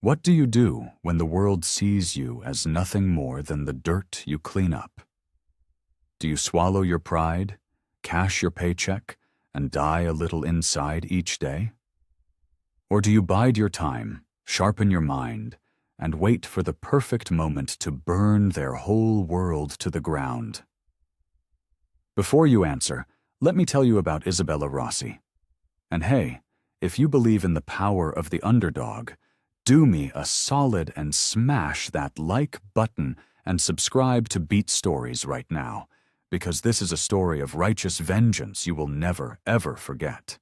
What do you do when the world sees you as nothing more than the dirt you clean up? Do you swallow your pride, cash your paycheck, and die a little inside each day? Or do you bide your time, sharpen your mind, and wait for the perfect moment to burn their whole world to the ground? Before you answer, let me tell you about Isabella Rossi. And hey, if you believe in the power of the underdog, do me a solid and smash that like button and subscribe to Beat Stories right now, because this is a story of righteous vengeance you will never, ever forget.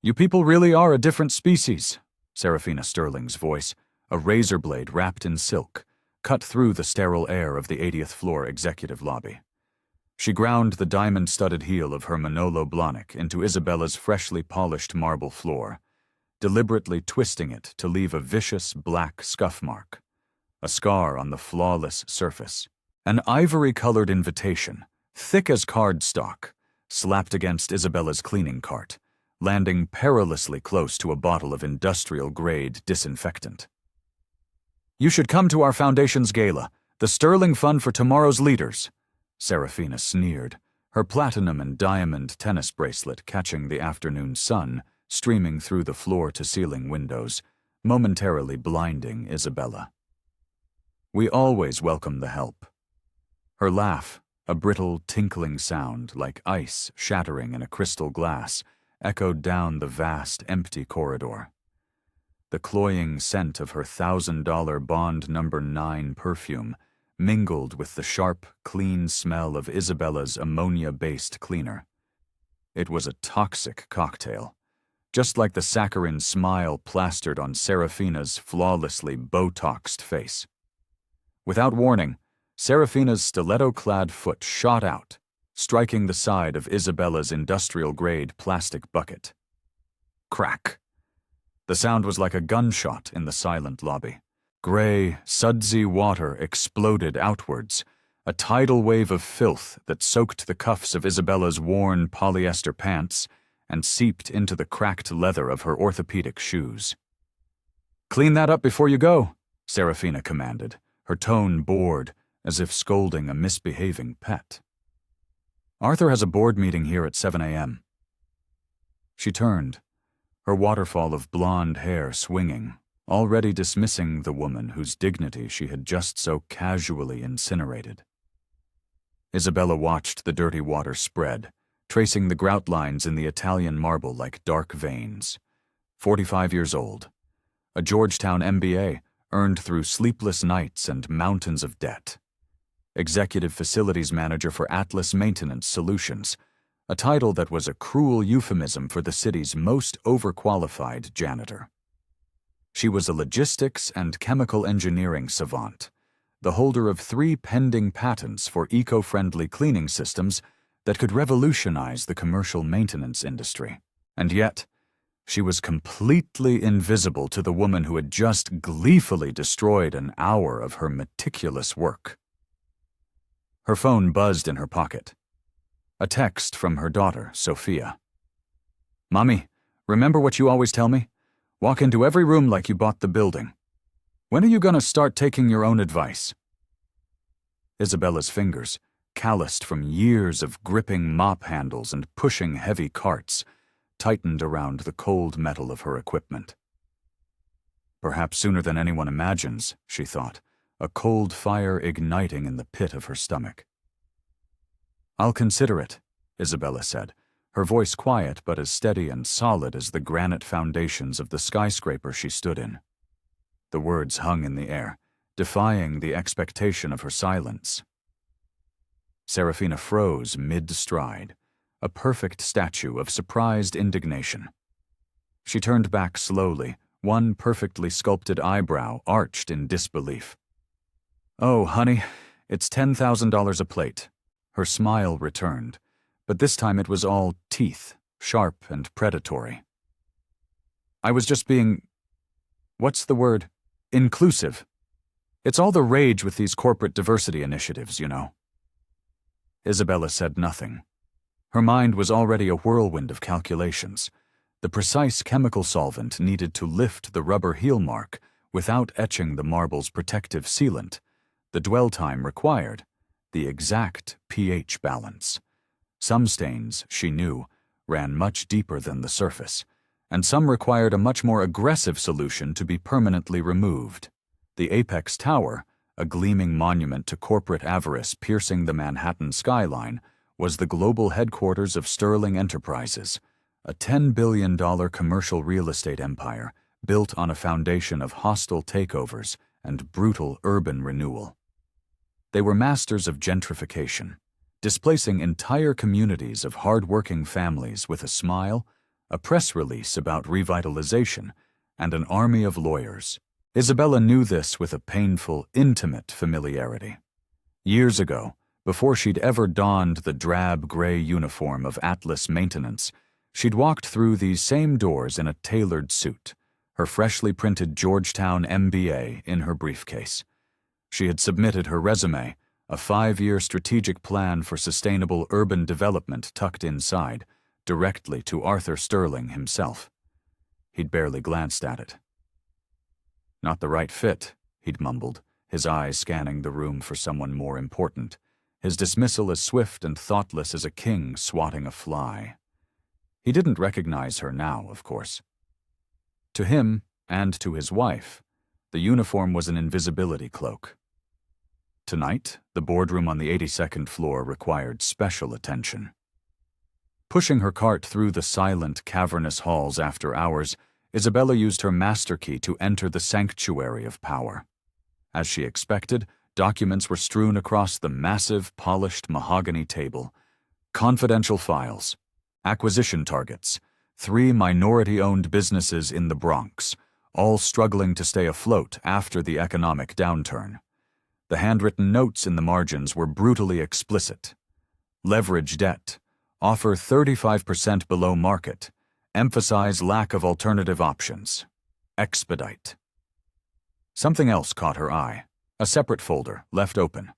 You people really are a different species, Serafina Sterling's voice, a razor blade wrapped in silk, cut through the sterile air of the 80th floor executive lobby. She ground the diamond-studded heel of her Manolo Blahnik into Isabella's freshly polished marble floor, deliberately twisting it to leave a vicious black scuff mark, a scar on the flawless surface. An ivory-colored invitation, thick as cardstock, slapped against Isabella's cleaning cart, landing perilously close to a bottle of industrial-grade disinfectant. You should come to our foundation's gala, the Sterling Fund for Tomorrow's Leaders, Serafina sneered, her platinum and diamond tennis bracelet catching the afternoon sun streaming through the floor-to-ceiling windows, momentarily blinding Isabella. We always welcome the help. Her laugh, a brittle, tinkling sound like ice shattering in a crystal glass, echoed down the vast, empty corridor. The cloying scent of her $1,000 Bond No. 9 perfume mingled with the sharp, clean smell of Isabella's ammonia-based cleaner. It was a toxic cocktail, just like the saccharine smile plastered on Serafina's flawlessly Botoxed face. Without warning, Serafina's stiletto-clad foot shot out, striking the side of Isabella's industrial-grade plastic bucket. Crack! The sound was like a gunshot in the silent lobby. Gray, sudsy water exploded outwards, a tidal wave of filth that soaked the cuffs of Isabella's worn polyester pants and seeped into the cracked leather of her orthopedic shoes. "Clean that up before you go," Serafina commanded, her tone bored, as if scolding a misbehaving pet. "Arthur has a board meeting here at 7 a.m. She turned, her waterfall of blonde hair swinging, already dismissing the woman whose dignity she had just so casually incinerated. Isabella watched the dirty water spread, tracing the grout lines in the Italian marble like dark veins. 45 years old, a Georgetown MBA earned through sleepless nights and mountains of debt. Executive Facilities Manager for Atlas Maintenance Solutions, a title that was a cruel euphemism for the city's most overqualified janitor. She was a logistics and chemical engineering savant, the holder of 3 pending patents for eco-friendly cleaning systems that could revolutionize the commercial maintenance industry. And yet, she was completely invisible to the woman who had just gleefully destroyed an hour of her meticulous work. Her phone buzzed in her pocket. A text from her daughter, Sophia. "Mommy, remember what you always tell me? Walk into every room like you bought the building. When are you going to start taking your own advice?" Isabella's fingers, calloused from years of gripping mop handles and pushing heavy carts, tightened around the cold metal of her equipment. Perhaps sooner than anyone imagines, she thought, a cold fire igniting in the pit of her stomach. "I'll consider it," Isabella said, her voice quiet but as steady and solid as the granite foundations of the skyscraper she stood in. The words hung in the air, defying the expectation of her silence. Serafina froze mid-stride, a perfect statue of surprised indignation. She turned back slowly, one perfectly sculpted eyebrow arched in disbelief. "Oh, honey, it's $10,000 a plate." Her smile returned, but this time it was all teeth, sharp and predatory. "I was just being... what's the word? Inclusive. It's all the rage with these corporate diversity initiatives, you know." Isabella said nothing. Her mind was already a whirlwind of calculations. The precise chemical solvent needed to lift the rubber heel mark without etching the marble's protective sealant, the dwell time required, the exact pH balance. Some stains, she knew, ran much deeper than the surface, and some required a much more aggressive solution to be permanently removed. The Apex Tower, a gleaming monument to corporate avarice piercing the Manhattan skyline, was the global headquarters of Sterling Enterprises, a $10 billion commercial real estate empire built on a foundation of hostile takeovers and brutal urban renewal. They were masters of gentrification, displacing entire communities of hard-working families with a smile, a press release about revitalization, and an army of lawyers. Isabella knew this with a painful, intimate familiarity. Years ago, before she'd ever donned the drab gray uniform of Atlas Maintenance, she'd walked through these same doors in a tailored suit, her freshly printed Georgetown MBA in her briefcase. She had submitted her resume, a 5-year strategic plan for sustainable urban development tucked inside, directly to Arthur Sterling himself. He'd barely glanced at it. "Not the right fit," he'd mumbled, his eyes scanning the room for someone more important, his dismissal as swift and thoughtless as a king swatting a fly. He didn't recognize her now, of course. To him, and to his wife, the uniform was an invisibility cloak. Tonight, the boardroom on the 82nd floor required special attention. Pushing her cart through the silent, cavernous halls after hours, Isabella used her master key to enter the sanctuary of power. As she expected, documents were strewn across the massive, polished mahogany table. Confidential files, acquisition targets, 3 minority-owned businesses in the Bronx, all struggling to stay afloat after the economic downturn. The handwritten notes in the margins were brutally explicit. Leverage debt, offer 35% below market, emphasize lack of alternative options, expedite. Something else caught her eye, a separate folder left open.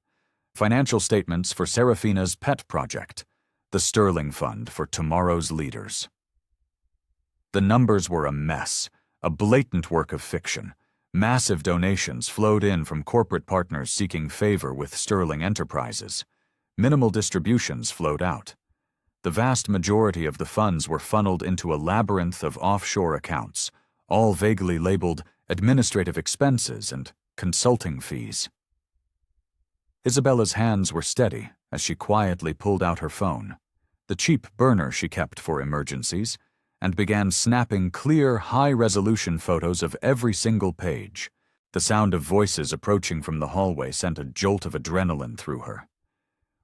Financial statements for Serafina's pet project, the Sterling Fund for Tomorrow's Leaders. The numbers were a mess, a blatant work of fiction. Massive donations flowed in from corporate partners seeking favor with Sterling Enterprises. Minimal distributions flowed out. The vast majority of the funds were funneled into a labyrinth of offshore accounts, all vaguely labeled administrative expenses and consulting fees. Isabella's hands were steady as she quietly pulled out her phone, the cheap burner she kept for emergencies, and began snapping clear, high-resolution photos of every single page. The sound of voices approaching from the hallway sent a jolt of adrenaline through her.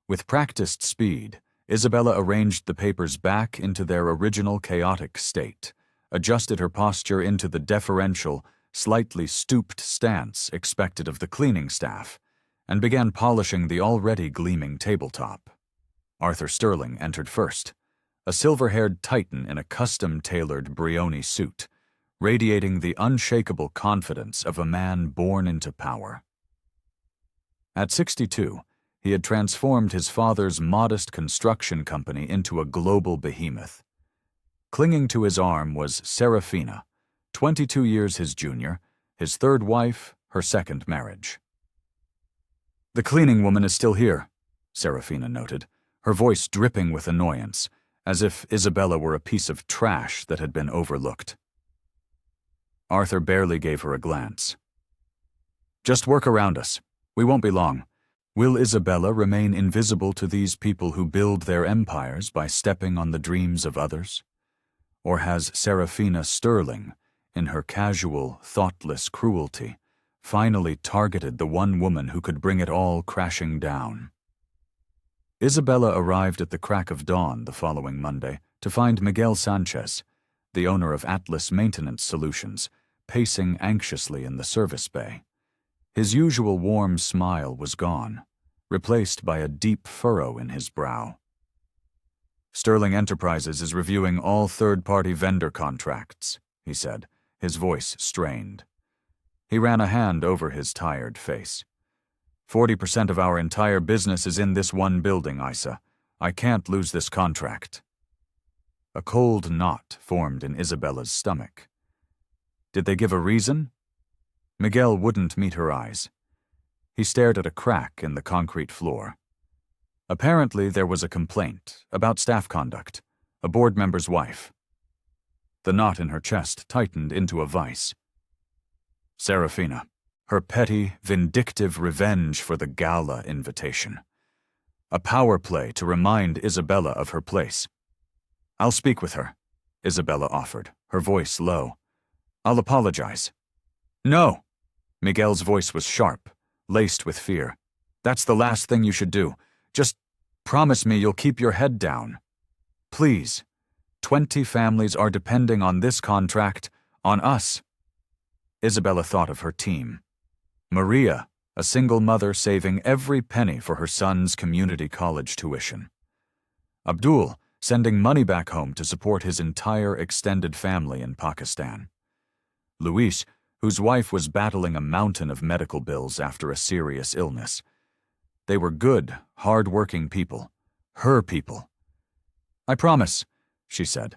With practiced speed, Isabella arranged the papers back into their original chaotic state, adjusted her posture into the deferential, slightly stooped stance expected of the cleaning staff, and began polishing the already gleaming tabletop. Arthur Sterling entered first, a silver-haired titan in a custom-tailored Brioni suit, radiating the unshakable confidence of a man born into power. At 62, he had transformed his father's modest construction company into a global behemoth. Clinging to his arm was Serafina, 22 years his junior, his third wife, her second marriage. "The cleaning woman is still here," Serafina noted, her voice dripping with annoyance, as if Isabella were a piece of trash that had been overlooked. Arthur barely gave her a glance. "Just work around us. We won't be long. Will Isabella remain invisible to these people who build their empires by stepping on the dreams of others? Or has Serafina Sterling, in her casual, thoughtless cruelty, finally targeted the one woman who could bring it all crashing down?" Isabella arrived at the crack of dawn the following Monday to find Miguel Sanchez, the owner of Atlas Maintenance Solutions, pacing anxiously in the service bay. His usual warm smile was gone, replaced by a deep furrow in his brow. "Sterling Enterprises is reviewing all third-party vendor contracts," he said, his voice strained. He ran a hand over his tired face. 40% of our entire business is in this one building, Isa. I can't lose this contract." A cold knot formed in Isabella's stomach. Did they give a reason? Miguel wouldn't meet her eyes. He stared at a crack in the concrete floor. Apparently, there was a complaint about staff conduct, a board member's wife. The knot in her chest tightened into a vice. Serafina, her petty, vindictive revenge for the gala invitation. A power play to remind Isabella of her place. "I'll speak with her," Isabella offered, her voice low. "I'll apologize." "No!" Miguel's voice was sharp, laced with fear. "That's the last thing you should do. Just promise me you'll keep your head down. Please. 20 families are depending on this contract, on us." Isabella thought of her team. Maria, a single mother saving every penny for her son's community college tuition. Abdul, sending money back home to support his entire extended family in Pakistan. Luis, whose wife was battling a mountain of medical bills after a serious illness. They were good, hard-working people. Her people. "I promise," she said,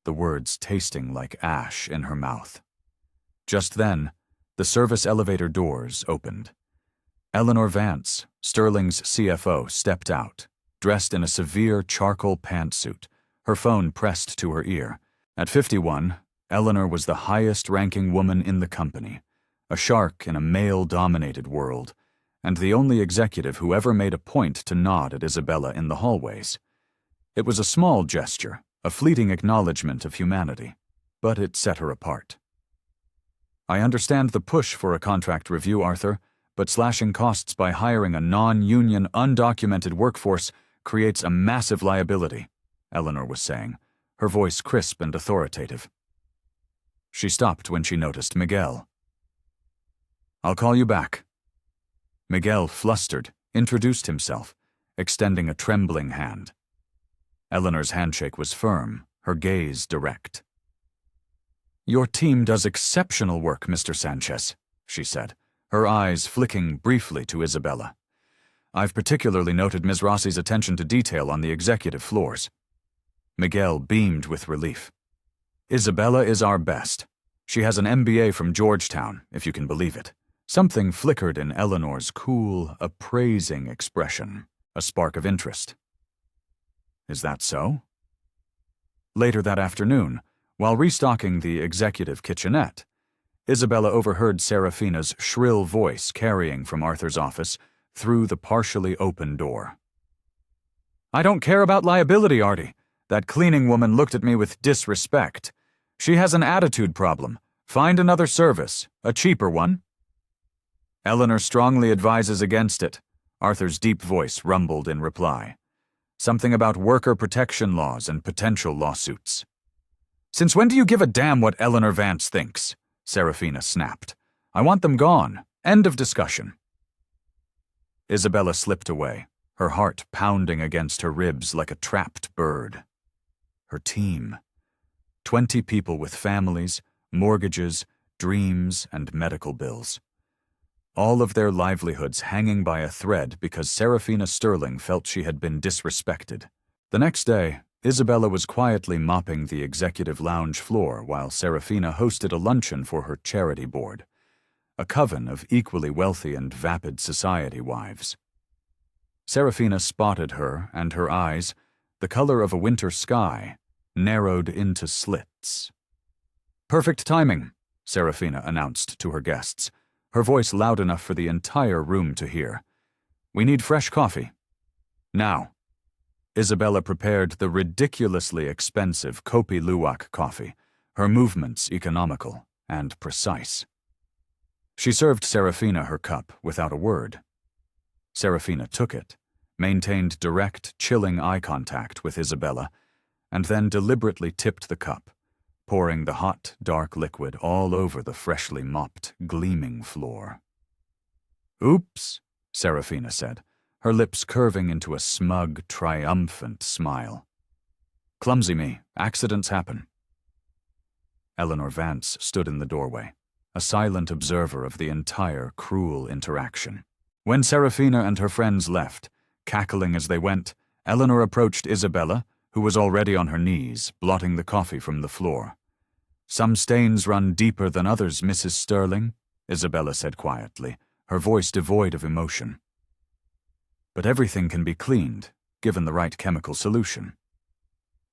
the words tasting like ash in her mouth. Just then, the service elevator doors opened. Eleanor Vance, Sterling's CFO, stepped out, dressed in a severe charcoal pantsuit, her phone pressed to her ear. At 51, Eleanor was the highest-ranking woman in the company, a shark in a male-dominated world, and the only executive who ever made a point to nod at Isabella in the hallways. It was a small gesture, a fleeting acknowledgement of humanity, but it set her apart. "I understand the push for a contract review, Arthur, but slashing costs by hiring a non-union, undocumented workforce creates a massive liability," Eleanor was saying, her voice crisp and authoritative. She stopped when she noticed Miguel. "I'll call you back." Miguel, flustered, introduced himself, extending a trembling hand. Eleanor's handshake was firm, her gaze direct. "Your team does exceptional work, Mr. Sanchez," she said, her eyes flicking briefly to Isabella. "I've particularly noted Ms. Rossi's attention to detail on the executive floors." Miguel beamed with relief. "Isabella is our best. She has an MBA from Georgetown, if you can believe it." Something flickered in Eleanor's cool, appraising expression, a spark of interest. "Is that so?" Later that afternoon, while restocking the executive kitchenette, Isabella overheard Serafina's shrill voice carrying from Arthur's office through the partially open door. "I don't care about liability, Artie. That cleaning woman looked at me with disrespect. She has an attitude problem. Find another service, a cheaper one." "Eleanor strongly advises against it," Arthur's deep voice rumbled in reply. "Something about worker protection laws and potential lawsuits." "Since when do you give a damn what Eleanor Vance thinks?" Serafina snapped. "I want them gone. End of discussion." Isabella slipped away, her heart pounding against her ribs like a trapped bird. Her team. 20 people with families, mortgages, dreams, and medical bills. All of their livelihoods hanging by a thread because Serafina Sterling felt she had been disrespected. The next day, Isabella was quietly mopping the executive lounge floor while Serafina hosted a luncheon for her charity board, a coven of equally wealthy and vapid society wives. Serafina spotted her, and her eyes, the color of a winter sky, narrowed into slits. "Perfect timing," Serafina announced to her guests, her voice loud enough for the entire room to hear. "We need fresh coffee. Now." Isabella prepared the ridiculously expensive Kopi Luwak coffee, her movements economical and precise. She served Serafina her cup without a word. Serafina took it, maintained direct, chilling eye contact with Isabella, and then deliberately tipped the cup, pouring the hot, dark liquid all over the freshly mopped, gleaming floor. "Oops," Serafina said, her lips curving into a smug, triumphant smile. "Clumsy me. Accidents happen." Eleanor Vance stood in the doorway, a silent observer of the entire cruel interaction. When Serafina and her friends left, cackling as they went, Eleanor approached Isabella, who was already on her knees, blotting the coffee from the floor. "Some stains run deeper than others, Mrs. Sterling," Isabella said quietly, her voice devoid of emotion. "But everything can be cleaned, given the right chemical solution."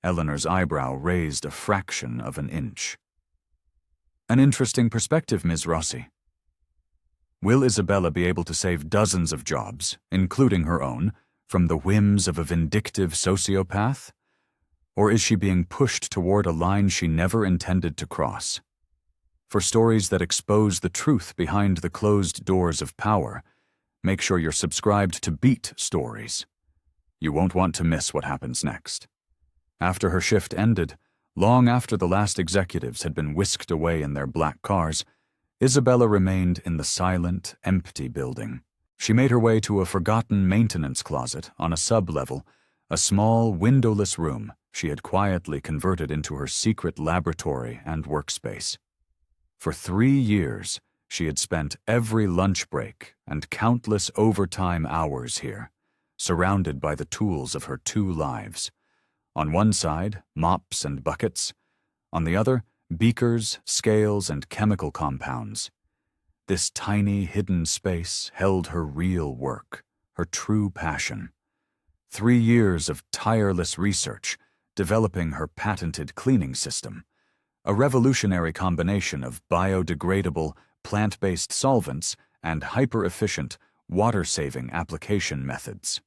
Eleanor's eyebrow raised a fraction of an inch. "An interesting perspective, Ms. Rossi. Will Isabella be able to save dozens of jobs, including her own, from the whims of a vindictive sociopath? Or is she being pushed toward a line she never intended to cross? For stories that expose the truth behind the closed doors of power, make sure you're subscribed to Beat Stories. You won't want to miss what happens next." After her shift ended, long after the last executives had been whisked away in their black cars, Isabella remained in the silent, empty building. She made her way to a forgotten maintenance closet on a sub-level, a small, windowless room she had quietly converted into her secret laboratory and workspace. For 3 years, she had spent every lunch break and countless overtime hours here, surrounded by the tools of her 2 lives. On one side, mops and buckets. On the other, beakers, scales, and chemical compounds. This tiny, hidden space held her real work, her true passion. 3 years of tireless research, developing her patented cleaning system, a revolutionary combination of biodegradable, plant-based solvents and hyper-efficient, water-saving application methods.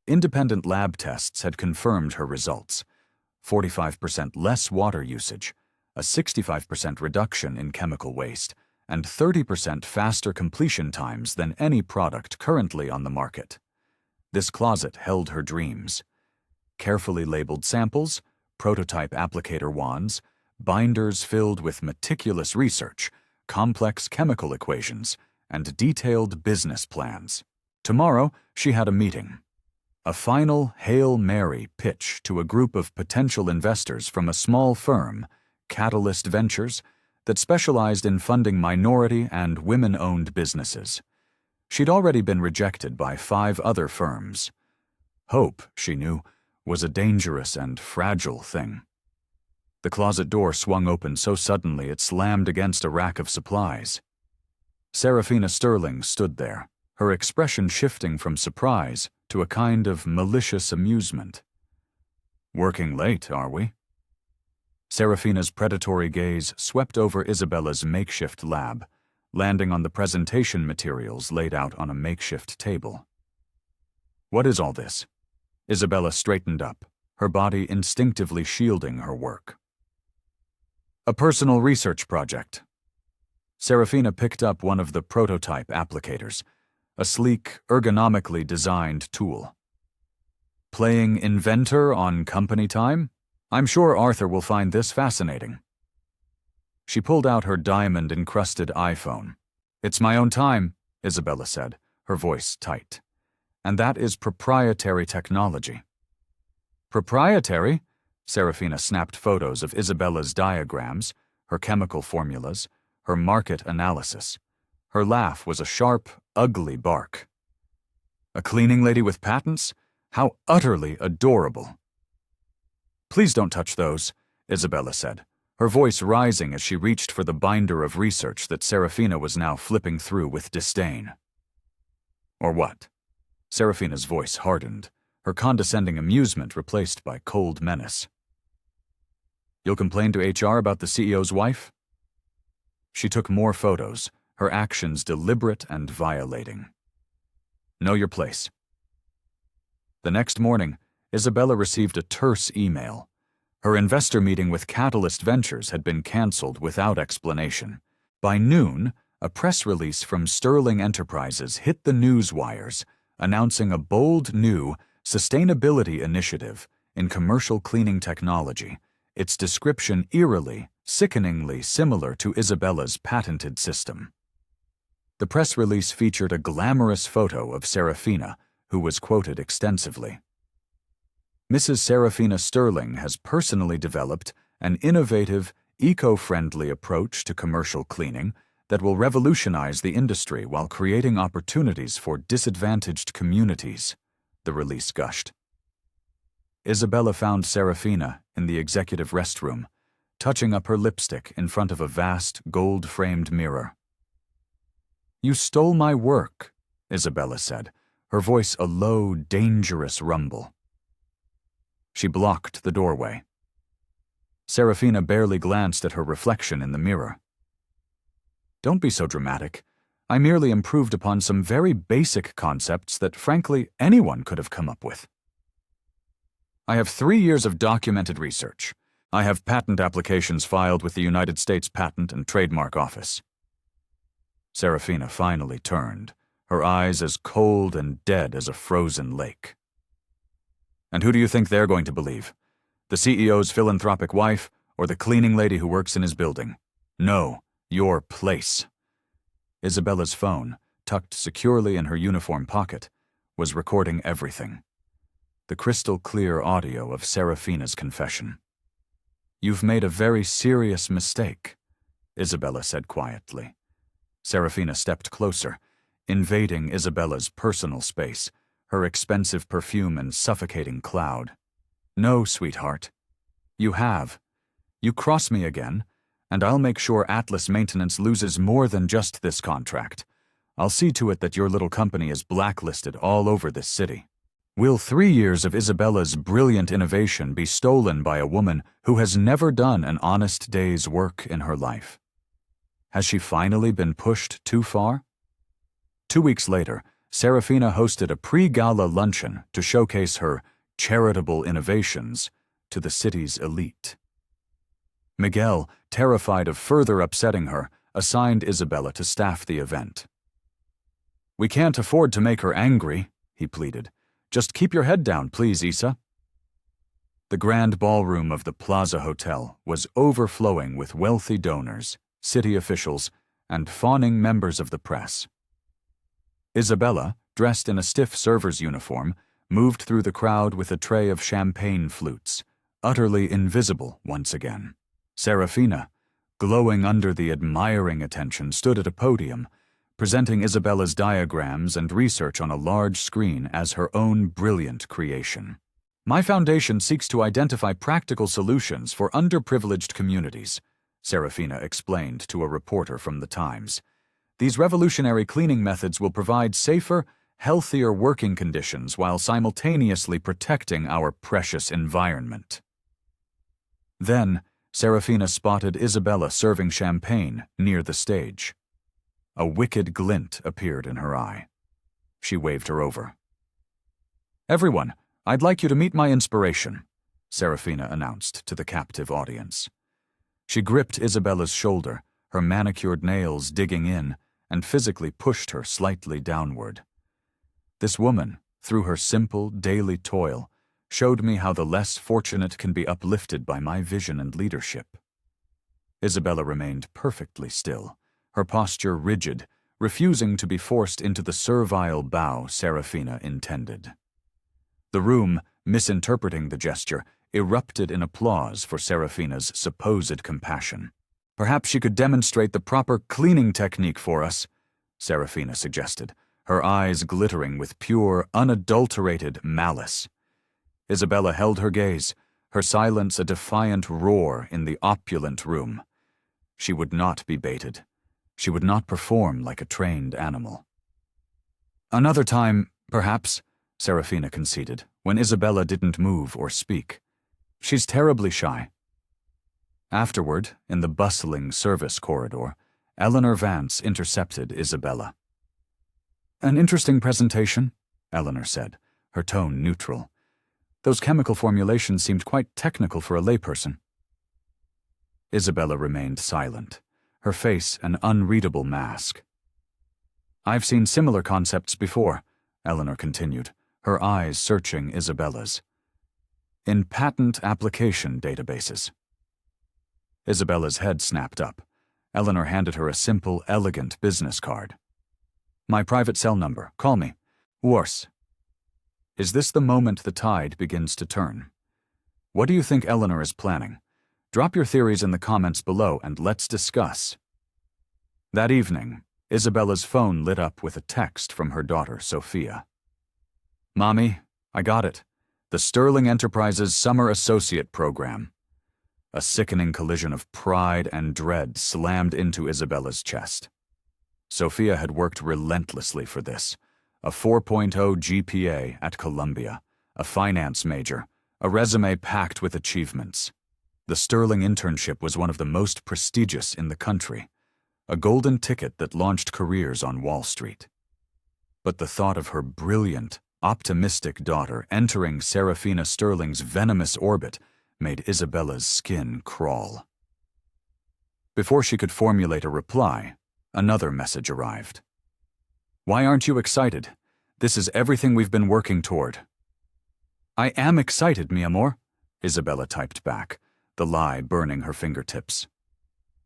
Independent lab tests had confirmed her results: 45% less water usage, a 65% reduction in chemical waste, and 30% faster completion times than any product currently on the market. This closet held her dreams. Carefully labeled samples, prototype applicator wands, binders filled with meticulous research, complex chemical equations, and detailed business plans. Tomorrow, she had a meeting. A final Hail Mary pitch to a group of potential investors from a small firm, Catalyst Ventures, that specialized in funding minority and women-owned businesses. She'd already been rejected by 5 other firms. Hope, she knew, was a dangerous and fragile thing. The closet door swung open so suddenly it slammed against a rack of supplies. Serafina Sterling stood there, her expression shifting from surprise to a kind of malicious amusement. "Working late, are we?" Serafina's predatory gaze swept over Isabella's makeshift lab, landing on the presentation materials laid out on a makeshift table. "What is all this?" Isabella straightened up, her body instinctively shielding her work. "A personal research project." Serafina picked up one of the prototype applicators, a sleek, ergonomically designed tool. "Playing inventor on company time? I'm sure Arthur will find this fascinating." She pulled out her diamond-encrusted iPhone. "It's my own time," Isabella said, her voice tight. "And that is proprietary technology." "Proprietary?" Serafina snapped photos of Isabella's diagrams, her chemical formulas, her market analysis. Her laugh was a sharp, ugly bark. "A cleaning lady with patents? How utterly adorable." "Please don't touch those," Isabella said, her voice rising as she reached for the binder of research that Serafina was now flipping through with disdain. "Or what?" Serafina's voice hardened, her condescending amusement replaced by cold menace. "You'll complain to HR about the CEO's wife?" She took more photos, her actions deliberate and violating. "Know your place." The next morning, Isabella received a terse email. Her investor meeting with Catalyst Ventures had been canceled without explanation. By noon, a press release from Sterling Enterprises hit the news wires, announcing a bold new sustainability initiative in commercial cleaning technology, its description eerily, sickeningly similar to Isabella's patented system. The press release featured a glamorous photo of Serafina, who was quoted extensively. "Mrs. Serafina Sterling has personally developed an innovative, eco-friendly approach to commercial cleaning that will revolutionize the industry while creating opportunities for disadvantaged communities," the release gushed. Isabella found Serafina in the executive restroom, touching up her lipstick in front of a vast, gold-framed mirror. You stole my work, Isabella said, her voice a low, dangerous rumble. She blocked the doorway. Serafina barely glanced at her reflection in the mirror. Don't be so dramatic. I merely improved upon some very basic concepts that, frankly, anyone could have come up with. I have 3 years of documented research. I have patent applications filed with the United States Patent and Trademark Office. Serafina finally turned, her eyes as cold and dead as a frozen lake. And who do you think they're going to believe? The CEO's philanthropic wife or the cleaning lady who works in his building? No, your place. Isabella's phone, tucked securely in her uniform pocket, was recording everything. The crystal-clear audio of Serafina's confession. You've made a very serious mistake, Isabella said quietly. Serafina stepped closer, invading Isabella's personal space, her expensive perfume and suffocating cloud. No, sweetheart. You have. You cross me again, and I'll make sure Atlas Maintenance loses more than just this contract. I'll see to it that your little company is blacklisted all over this city. Will 3 years of Isabella's brilliant innovation be stolen by a woman who has never done an honest day's work in her life? Has she finally been pushed too far? 2 weeks later, Serafina hosted a pre-gala luncheon to showcase her charitable innovations to the city's elite. Miguel, terrified of further upsetting her, assigned Isabella to staff the event. We can't afford to make her angry, he pleaded. Just keep your head down, please, Isa. The grand ballroom of the Plaza Hotel was overflowing with wealthy donors, city officials, and fawning members of the press. Isabella, dressed in a stiff server's uniform, moved through the crowd with a tray of champagne flutes, utterly invisible once again. Serafina, glowing under the admiring attention, stood at a podium, presenting Isabella's diagrams and research on a large screen as her own brilliant creation. My foundation seeks to identify practical solutions for underprivileged communities, Serafina explained to a reporter from the Times. These revolutionary cleaning methods will provide safer, healthier working conditions while simultaneously protecting our precious environment. Then, Serafina spotted Isabella serving champagne near the stage. A wicked glint appeared in her eye. She waved her over. Everyone, I'd like you to meet my inspiration, Serafina announced to the captive audience. She gripped Isabella's shoulder, her manicured nails digging in, and physically pushed her slightly downward. This woman, through her simple, daily toil, showed me how the less fortunate can be uplifted by my vision and leadership. Isabella remained perfectly still, her posture rigid, refusing to be forced into the servile bow Serafina intended. The room, misinterpreting the gesture, erupted in applause for Serafina's supposed compassion. Perhaps she could demonstrate the proper cleaning technique for us, Serafina suggested, her eyes glittering with pure, unadulterated malice. Isabella held her gaze, her silence a defiant roar in the opulent room. She would not be baited. She would not perform like a trained animal. Another time, perhaps, Serafina conceded, when Isabella didn't move or speak. She's terribly shy. Afterward, in the bustling service corridor, Eleanor Vance intercepted Isabella. An interesting presentation, Eleanor said, her tone neutral. Those chemical formulations seemed quite technical for a layperson. Isabella remained silent, her face an unreadable mask. I've seen similar concepts before, Eleanor continued, her eyes searching Isabella's. In patent application databases. Isabella's head snapped up. Eleanor handed her a simple, elegant business card. My private cell number. Call me. Worse. Is this the moment the tide begins to turn? What do you think Eleanor is planning? Drop your theories in the comments below and let's discuss. That evening, Isabella's phone lit up with a text from her daughter, Sophia. Mommy, I got it. The Sterling Enterprises Summer Associate Program. A sickening collision of pride and dread slammed into Isabella's chest. Sophia had worked relentlessly for this. A 4.0 GPA at Columbia, a finance major, a resume packed with achievements. The Sterling internship was one of the most prestigious in the country, a golden ticket that launched careers on Wall Street. But the thought of her brilliant, optimistic daughter entering Serafina Sterling's venomous orbit made Isabella's skin crawl. Before she could formulate a reply, another message arrived. "Why aren't you excited? This is everything we've been working toward." "I am excited, mi amor," Isabella typed back, the lie burning her fingertips.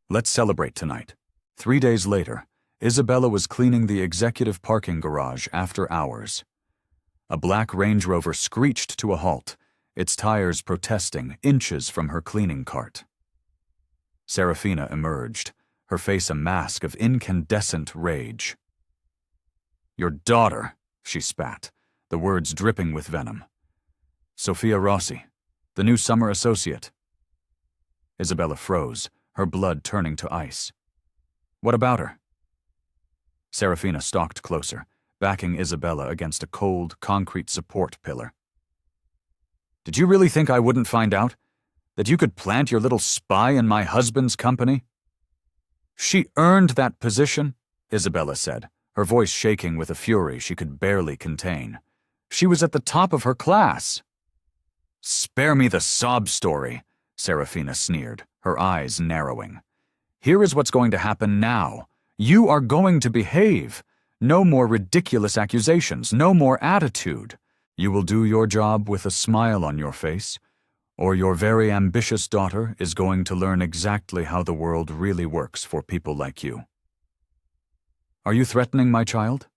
"Let's celebrate tonight." 3 days later, Isabella was cleaning the executive parking garage after hours. A black Range Rover screeched to a halt, its tires protesting inches from her cleaning cart. Serafina emerged, her face a mask of incandescent rage. "Your daughter," she spat, the words dripping with venom. "Sophia Rossi, the new summer associate." Isabella froze, her blood turning to ice. "What about her?" Serafina stalked closer, backing Isabella against a cold, concrete support pillar. "Did you really think I wouldn't find out? That you could plant your little spy in my husband's company?" "She earned that position," Isabella said, her voice shaking with a fury she could barely contain. "She was at the top of her class." "Spare me the sob story," Serafina sneered, her eyes narrowing. "Here is what's going to happen now. You are going to behave. No more ridiculous accusations, no more attitude. You will do your job with a smile on your face, or your very ambitious daughter is going to learn exactly how the world really works for people like you." "Are you threatening my child?"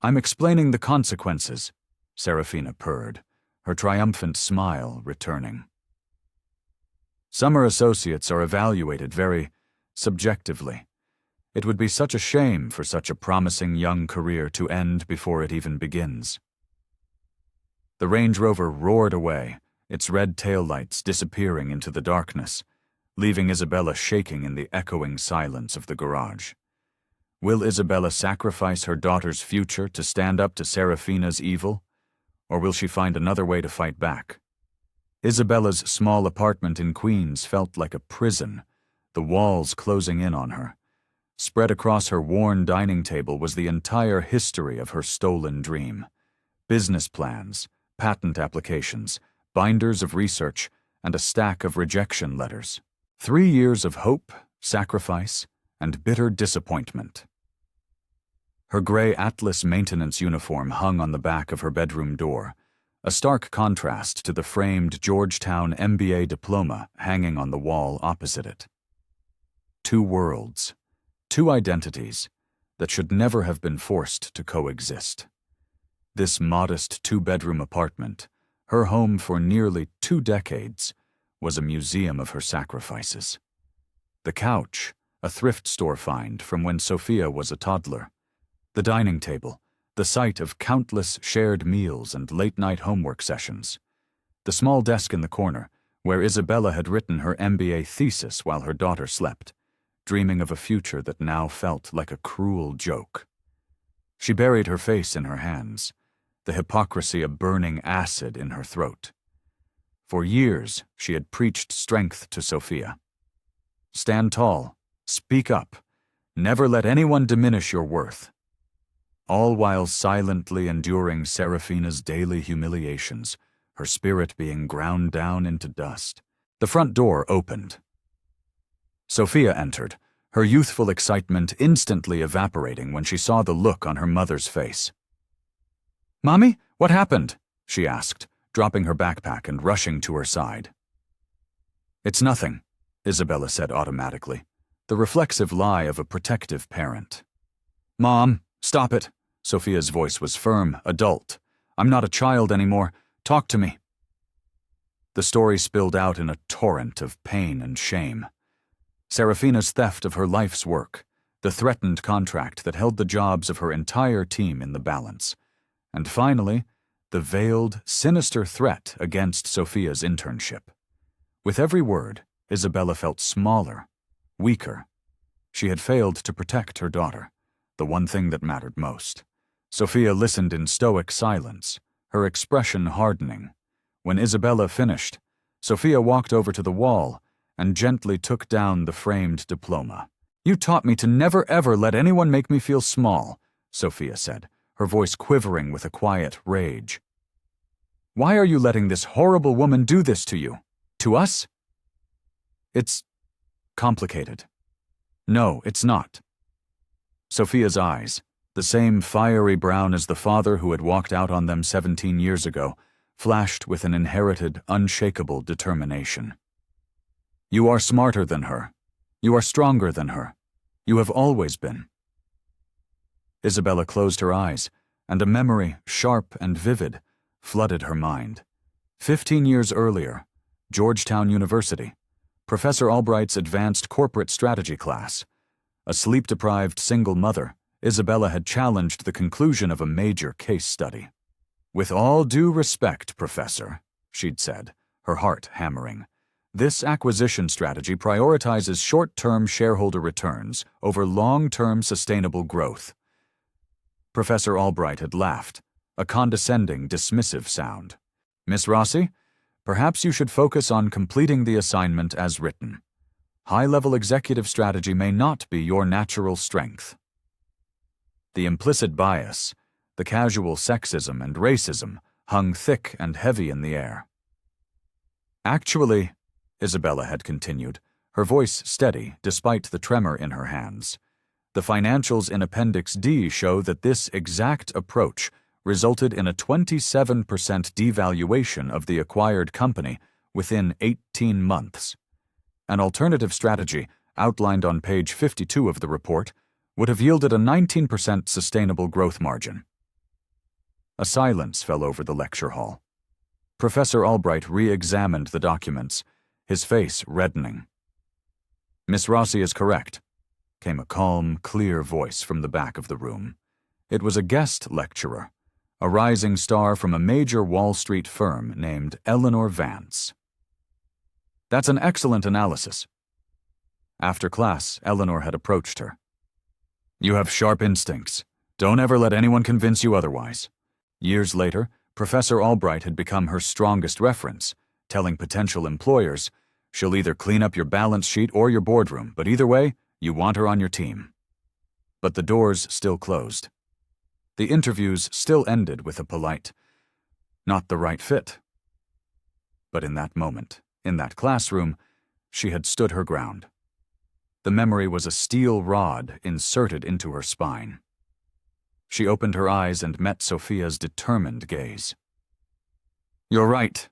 "I'm explaining the consequences," Serafina purred, her triumphant smile returning. Summer associates are evaluated very subjectively. It would be such a shame for such a promising young career to end before it even begins. The Range Rover roared away, its red taillights disappearing into the darkness, leaving Isabella shaking in the echoing silence of the garage. Will Isabella sacrifice her daughter's future to stand up to Serafina's evil, or will she find another way to fight back? Isabella's small apartment in Queens felt like a prison, the walls closing in on her. Spread across her worn dining table was the entire history of her stolen dream. Business plans, patent applications, binders of research, and a stack of rejection letters. 3 years of hope, sacrifice, and bitter disappointment. Her gray Atlas maintenance uniform hung on the back of her bedroom door, a stark contrast to the framed Georgetown MBA diploma hanging on the wall opposite it. 2 worlds. 2 identities that should never have been forced to coexist. This modest 2-bedroom apartment, her home for nearly 2 decades, was a museum of her sacrifices. The couch, a thrift store find from when Sophia was a toddler. The dining table, the site of countless shared meals and late-night homework sessions. The small desk in the corner, where Isabella had written her MBA thesis while her daughter slept, dreaming of a future that now felt like a cruel joke. She buried her face in her hands, the hypocrisy a burning acid in her throat. For years, she had preached strength to Sophia. Stand tall, speak up, never let anyone diminish your worth. All while silently enduring Serafina's daily humiliations, her spirit being ground down into dust. The front door opened. Sophia entered, her youthful excitement instantly evaporating when she saw the look on her mother's face. "Mommy, what happened?" she asked, dropping her backpack and rushing to her side. "It's nothing," Isabella said automatically, the reflexive lie of a protective parent. "Mom, stop it." Sophia's voice was firm, adult. "I'm not a child anymore. Talk to me." The story spilled out in a torrent of pain and shame. Serafina's theft of her life's work, the threatened contract that held the jobs of her entire team in the balance, and finally, the veiled, sinister threat against Sophia's internship. With every word, Isabella felt smaller, weaker. She had failed to protect her daughter, the one thing that mattered most. Sophia listened in stoic silence, her expression hardening. When Isabella finished, Sophia walked over to the wall and gently took down the framed diploma. "You taught me to never ever let anyone make me feel small," Sophia said, her voice quivering with a quiet rage. "Why are you letting this horrible woman do this to you? To us?" "It's complicated." "No, it's not." Sophia's eyes, the same fiery brown as the father who had walked out on them 17 years ago, flashed with an inherited, unshakable determination. "You are smarter than her. You are stronger than her. You have always been." Isabella closed her eyes, and a memory, sharp and vivid, flooded her mind. 15 years earlier, Georgetown University, Professor Albright's advanced corporate strategy class. A sleep-deprived single mother, Isabella had challenged the conclusion of a major case study. "With all due respect, Professor," she'd said, her heart hammering, "this acquisition strategy prioritizes short-term shareholder returns over long-term sustainable growth." Professor Albright had laughed, a condescending, dismissive sound. "Miss Rossi, perhaps you should focus on completing the assignment as written. High-level executive strategy may not be your natural strength." The implicit bias, the casual sexism and racism, hung thick and heavy in the air. "Actually," Isabella had continued, her voice steady despite the tremor in her hands, "the financials in Appendix D show that this exact approach resulted in a 27% devaluation of the acquired company within 18 months. An alternative strategy, outlined on page 52 of the report, would have yielded a 19% sustainable growth margin." A silence fell over the lecture hall. Professor Albright re-examined the documents, his face reddening. "Miss Rossi is correct," came a calm, clear voice from the back of the room. It was a guest lecturer, a rising star from a major Wall Street firm named Eleanor Vance. "That's an excellent analysis." After class, Eleanor had approached her. "You have sharp instincts. Don't ever let anyone convince you otherwise." Years later, Professor Albright had become her strongest reference, telling potential employers, "She'll either clean up your balance sheet or your boardroom, but either way, you want her on your team." But the doors still closed. The interviews still ended with a polite, "Not the right fit." But in that moment, in that classroom, she had stood her ground. The memory was a steel rod inserted into her spine. She opened her eyes and met Sophia's determined gaze. "You're right,"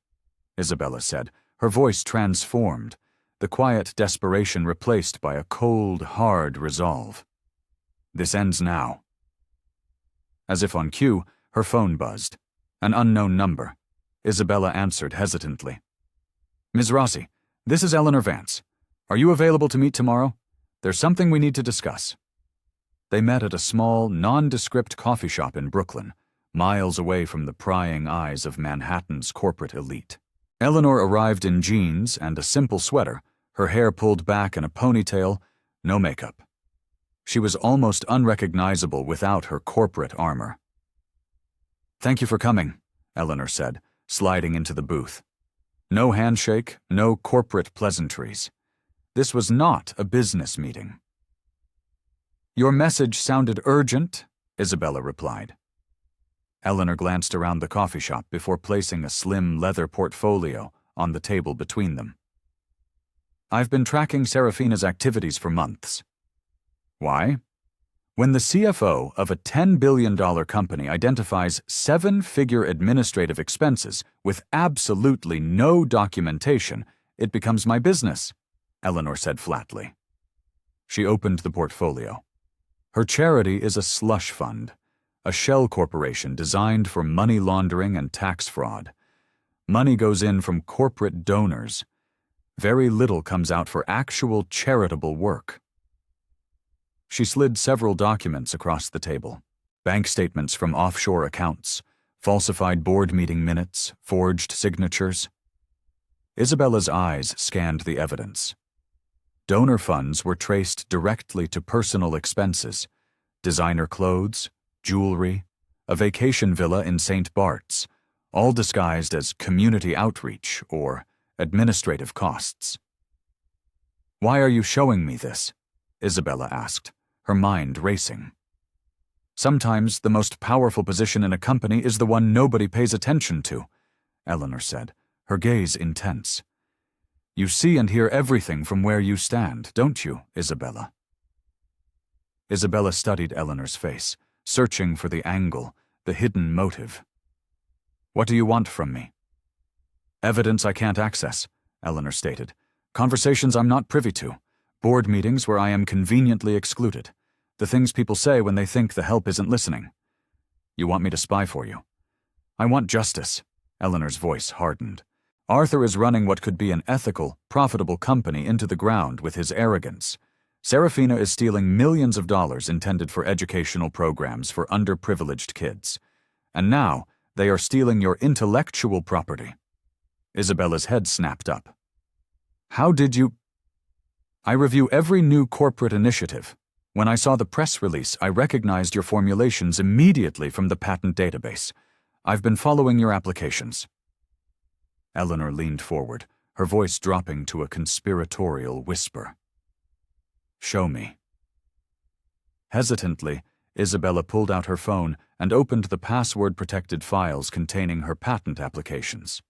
Isabella said, her voice transformed, the quiet desperation replaced by a cold, hard resolve. "This ends now." As if on cue, her phone buzzed. An unknown number. Isabella answered hesitantly. "Ms. Rossi, this is Eleanor Vance. Are you available to meet tomorrow? There's something we need to discuss." They met at a small, nondescript coffee shop in Brooklyn, miles away from the prying eyes of Manhattan's corporate elite. Eleanor arrived in jeans and a simple sweater, her hair pulled back in a ponytail, no makeup. She was almost unrecognizable without her corporate armor. "Thank you for coming," Eleanor said, sliding into the booth. No handshake, no corporate pleasantries. This was not a business meeting. "Your message sounded urgent," Isabella replied. Eleanor glanced around the coffee shop before placing a slim leather portfolio on the table between them. "I've been tracking Serafina's activities for months." "Why?" "When the CFO of a $10 billion company identifies 7-figure administrative expenses with absolutely no documentation, it becomes my business," Eleanor said flatly. She opened the portfolio. Her charity is a slush fund, a shell corporation designed for money laundering and tax fraud. Money goes in from corporate donors. Very little comes out for actual charitable work. She slid several documents across the table. Bank statements from offshore accounts, falsified board meeting minutes, forged signatures. Isabella's eyes scanned the evidence. Donor funds were traced directly to personal expenses, Designer clothes, jewelry, a vacation villa in St. Bart's, all disguised as community outreach or administrative costs. "Why are you showing me this?" Isabella asked, her mind racing. "Sometimes the most powerful position in a company is the one nobody pays attention to," Eleanor said, her gaze intense. "You see and hear everything from where you stand, don't you, Isabella?" Isabella studied Eleanor's face, searching for the angle, the hidden motive. "What do you want from me?" "Evidence I can't access," Eleanor stated. "Conversations I'm not privy to. Board meetings where I am conveniently excluded. The things people say when they think the help isn't listening. You want me to spy for you?" "I want justice." Eleanor's voice hardened. "Arthur is running what could be an ethical, profitable company into the ground with his arrogance. Serafina is stealing millions of dollars intended for educational programs for underprivileged kids. And now, they are stealing your intellectual property." Isabella's head snapped up. "How did you—" "I review every new corporate initiative. When I saw the press release, I recognized your formulations immediately from the patent database. I've been following your applications." Eleanor leaned forward, her voice dropping to a conspiratorial whisper. "Show me." Hesitantly, Isabella pulled out her phone and opened the password-protected files containing her patent applications.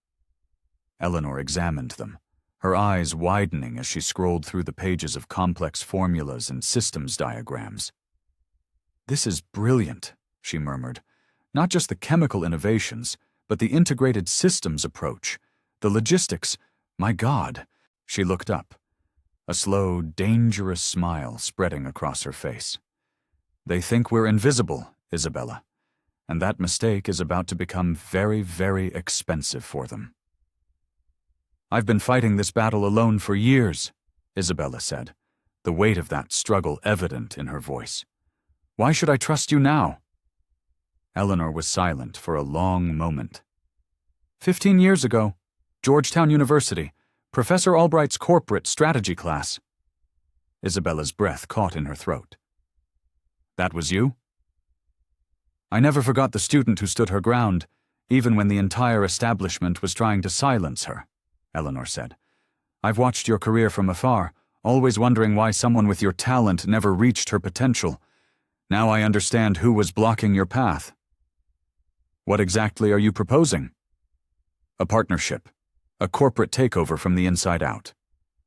Eleanor examined them, her eyes widening as she scrolled through the pages of complex formulas and systems diagrams. "This is brilliant," she murmured. "Not just the chemical innovations, but the integrated systems approach, the logistics. My God!" She looked up, a slow, dangerous smile spreading across her face. "They think we're invisible, Isabella, and that mistake is about to become very, very expensive for them." "I've been fighting this battle alone for years," Isabella said, the weight of that struggle evident in her voice. "Why should I trust you now?" Eleanor was silent for a long moment. 15 years ago, Georgetown University, Professor Albright's corporate strategy class." Isabella's breath caught in her throat. "That was you?" "I never forgot the student who stood her ground, even when the entire establishment was trying to silence her," Eleanor said. "I've watched your career from afar, always wondering why someone with your talent never reached her potential. Now I understand who was blocking your path." "What exactly are you proposing?" "A partnership. A corporate takeover from the inside out.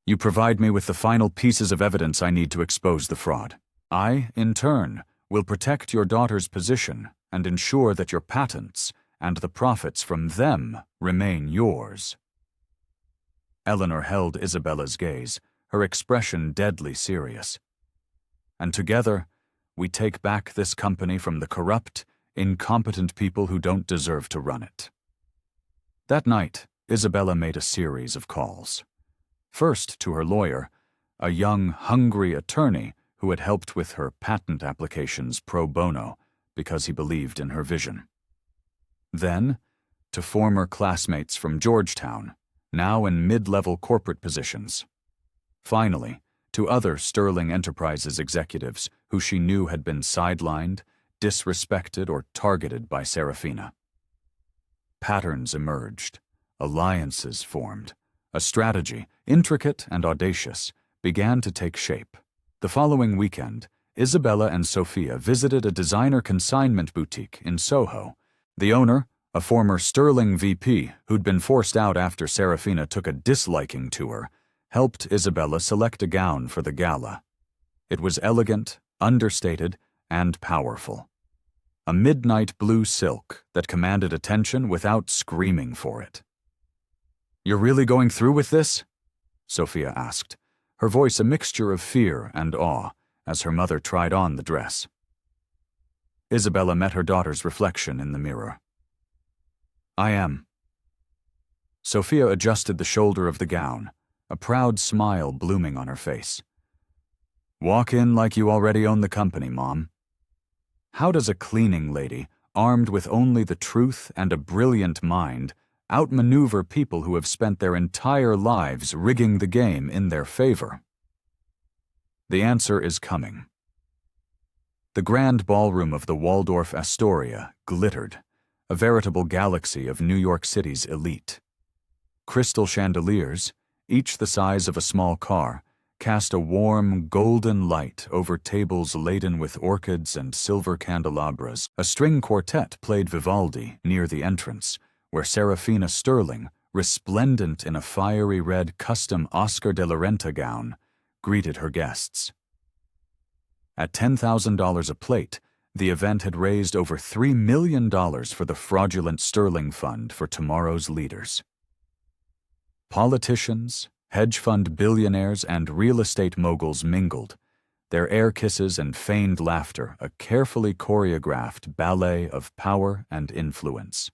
You provide me with the final pieces of evidence I need to expose the fraud. I, in turn, will protect your daughter's position and ensure that your patents and the profits from them remain yours." Eleanor held Isabella's gaze, her expression deadly serious. "And together, we take back this company from the corrupt, incompetent people who don't deserve to run it." That night, Isabella made a series of calls. First to her lawyer, a young, hungry attorney who had helped with her patent applications pro bono because he believed in her vision. Then, to former classmates from Georgetown, now in mid-level corporate positions. Finally, to other Sterling Enterprises executives who she knew had been sidelined, disrespected, or targeted by Serafina. Patterns emerged. Alliances formed. A strategy, intricate and audacious, began to take shape. The following weekend, Isabella and Sophia visited a designer consignment boutique in Soho. The owner, a former Sterling VP who'd been forced out after Serafina took a disliking to her, helped Isabella select a gown for the gala. It was elegant, understated, and powerful. A midnight blue silk that commanded attention without screaming for it. "You're really going through with this?" Sophia asked, her voice a mixture of fear and awe as her mother tried on the dress. Isabella met her daughter's reflection in the mirror. "I am." Sophia adjusted the shoulder of the gown, a proud smile blooming on her face. "Walk in like you already own the company, Mom." How does a cleaning lady, armed with only the truth and a brilliant mind, outmaneuver people who have spent their entire lives rigging the game in their favor? The answer is coming. The grand ballroom of the Waldorf Astoria glittered, a veritable galaxy of New York City's elite. Crystal chandeliers, each the size of a small car, cast a warm, golden light over tables laden with orchids and silver candelabras. A string quartet played Vivaldi near the entrance, where Serafina Sterling, resplendent in a fiery red custom Oscar de la Renta gown, greeted her guests. At $10,000 a plate, the event had raised over $3 million for the fraudulent Sterling Fund for tomorrow's leaders. Politicians, hedge fund billionaires, and real estate moguls mingled, their air kisses and feigned laughter a carefully choreographed ballet of power and influence.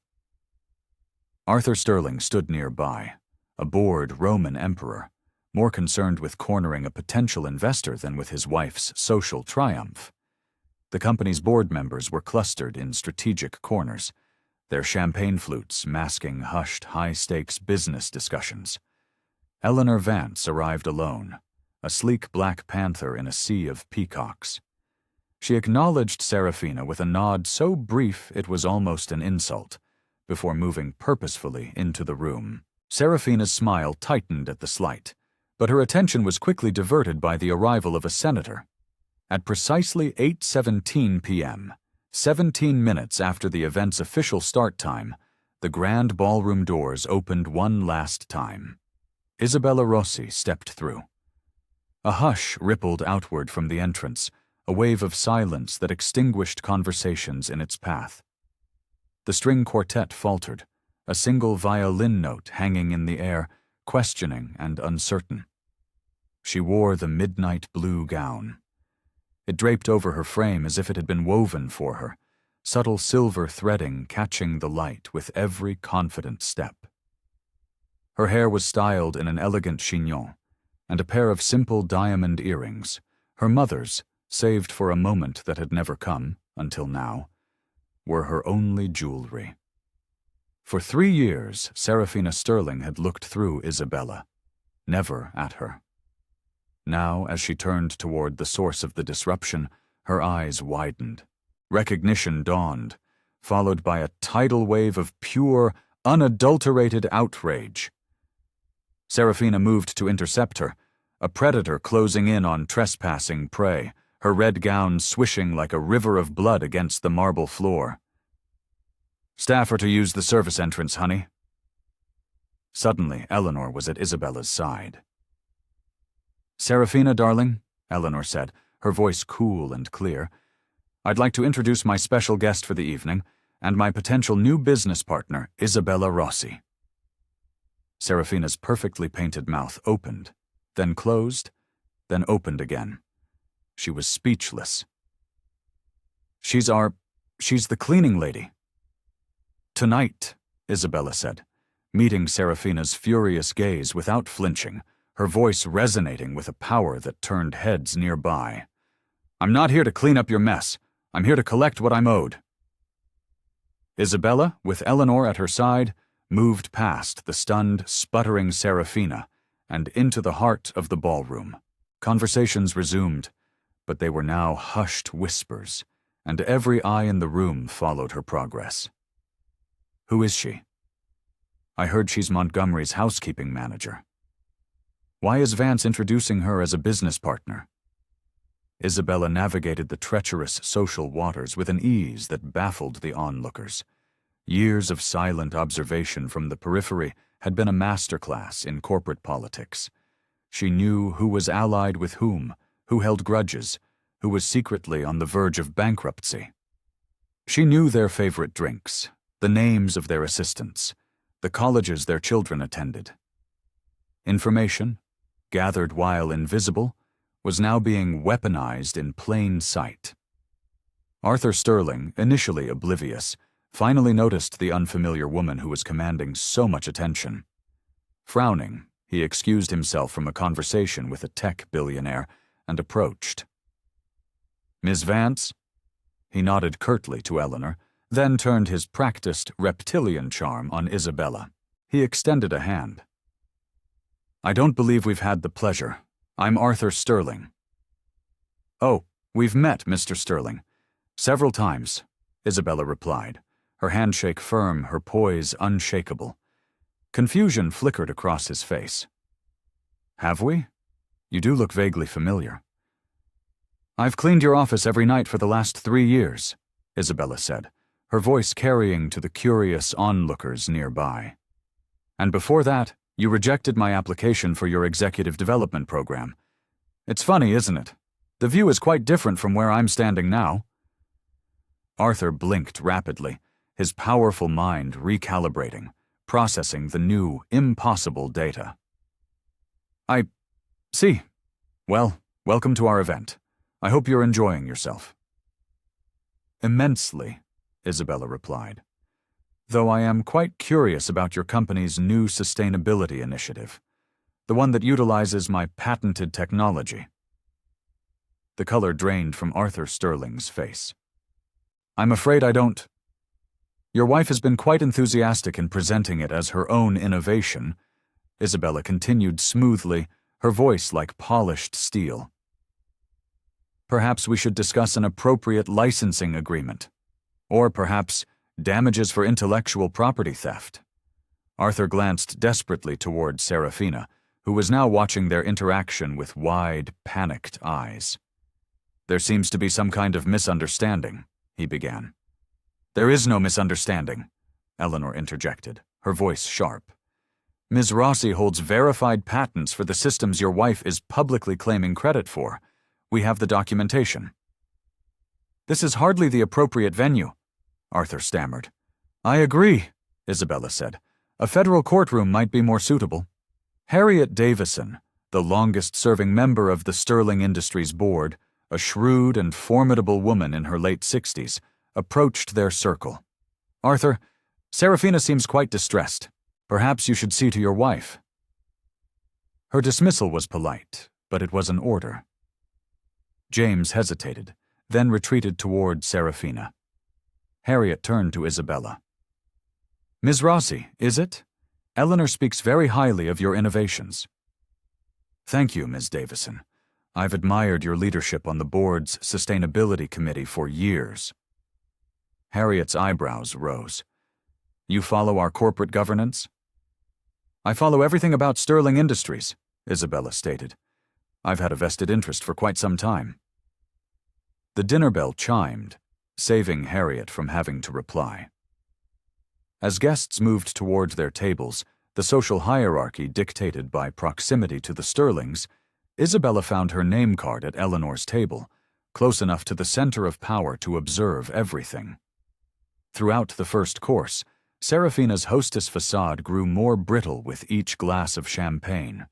Arthur Sterling stood nearby, a bored Roman emperor, more concerned with cornering a potential investor than with his wife's social triumph. The company's board members were clustered in strategic corners, their champagne flutes masking hushed, high-stakes business discussions. Eleanor Vance arrived alone, a sleek black panther in a sea of peacocks. She acknowledged Serafina with a nod so brief it was almost an insult, before moving purposefully into the room. Serafina's smile tightened at the slight, but her attention was quickly diverted by the arrival of a senator. At precisely 8:17 p.m., 17 minutes after the event's official start time, the grand ballroom doors opened one last time. Isabella Rossi stepped through. A hush rippled outward from the entrance, a wave of silence that extinguished conversations in its path. The string quartet faltered, a single violin note hanging in the air, questioning and uncertain. She wore the midnight blue gown. It draped over her frame as if it had been woven for her, subtle silver threading catching the light with every confident step. Her hair was styled in an elegant chignon, and a pair of simple diamond earrings, her mother's, saved for a moment that had never come, until now, were her only jewelry. For 3 years, Serafina Sterling had looked through Isabella, never at her. Now, as she turned toward the source of the disruption, her eyes widened. Recognition dawned, followed by a tidal wave of pure, unadulterated outrage. Serafina moved to intercept her, a predator closing in on trespassing prey, her red gown swishing like a river of blood against the marble floor. "Staff are to use the service entrance, honey." Suddenly, Eleanor was at Isabella's side. "Serafina, darling," Eleanor said, her voice cool and clear, "I'd like to introduce my special guest for the evening, and my potential new business partner, Isabella Rossi." Serafina's perfectly painted mouth opened, then closed, then opened again. She was speechless. She's the cleaning lady." "Tonight," Isabella said, meeting Serafina's furious gaze without flinching, her voice resonating with a power that turned heads nearby. "I'm not here to clean up your mess. I'm here to collect what I'm owed." Isabella, with Eleanor at her side, moved past the stunned, sputtering Serafina and into the heart of the ballroom. Conversations resumed, but they were now hushed whispers, and every eye in the room followed her progress. "Who is she?" "I heard she's Montgomery's housekeeping manager." "Why is Vance introducing her as a business partner?" Isabella navigated the treacherous social waters with an ease that baffled the onlookers. Years of silent observation from the periphery had been a masterclass in corporate politics. She knew who was allied with whom, who held grudges, who was secretly on the verge of bankruptcy. She knew their favorite drinks, the names of their assistants, the colleges their children attended. Information, gathered while invisible, was now being weaponized in plain sight. Arthur Sterling, initially oblivious, finally noticed the unfamiliar woman who was commanding so much attention. Frowning, he excused himself from a conversation with a tech billionaire and approached. "Miss Vance?" He nodded curtly to Eleanor, then turned his practiced reptilian charm on Isabella. He extended a hand. "I don't believe we've had the pleasure. I'm Arthur Sterling." "Oh, we've met, Mr. Sterling. Several times, Isabella replied, her handshake firm, her poise unshakable. Confusion flickered across his face. Have we? You do look vaguely familiar. I've cleaned your office every night for the last 3 years, Isabella said, her voice carrying to the curious onlookers nearby. And before that, you rejected my application for your executive development program. It's funny, isn't it? The view is quite different from where I'm standing now. Arthur blinked rapidly, his powerful mind recalibrating, processing the new, impossible data. I see. Well, welcome to our event. I hope you're enjoying yourself. Immensely, Isabella replied, though I am quite curious about your company's new sustainability initiative, the one that utilizes my patented technology. The color drained from Arthur Sterling's face. I'm afraid I don't. Your wife has been quite enthusiastic in presenting it as her own innovation, Isabella continued smoothly, her voice like polished steel. Perhaps we should discuss an appropriate licensing agreement. Or perhaps damages for intellectual property theft. Arthur glanced desperately toward Serafina, who was now watching their interaction with wide, panicked eyes. There seems to be some kind of misunderstanding, he began. There is no misunderstanding, Eleanor interjected, her voice sharp. Ms. Rossi holds verified patents for the systems your wife is publicly claiming credit for. We have the documentation. This is hardly the appropriate venue, Arthur stammered. I agree, Isabella said. A federal courtroom might be more suitable. Harriet Davison, the longest-serving member of the Sterling Industries Board, a shrewd and formidable woman in her late 60s, approached their circle. Arthur, Serafina seems quite distressed. Perhaps you should see to your wife. Her dismissal was polite, but it was an order. James hesitated, then retreated toward Serafina. Harriet turned to Isabella. Ms. Rossi, is it? Eleanor speaks very highly of your innovations. Thank you, Ms. Davison. I've admired your leadership on the board's sustainability committee for years. Harriet's eyebrows rose. You follow our corporate governance? I follow everything about Sterling Industries, Isabella stated. I've had a vested interest for quite some time. The dinner bell chimed, saving Harriet from having to reply. As guests moved toward their tables, the social hierarchy dictated by proximity to the Sterlings, Isabella found her name card at Eleanor's table, close enough to the center of power to observe everything. Throughout the first course, Serafina's hostess facade grew more brittle with each glass of champagne.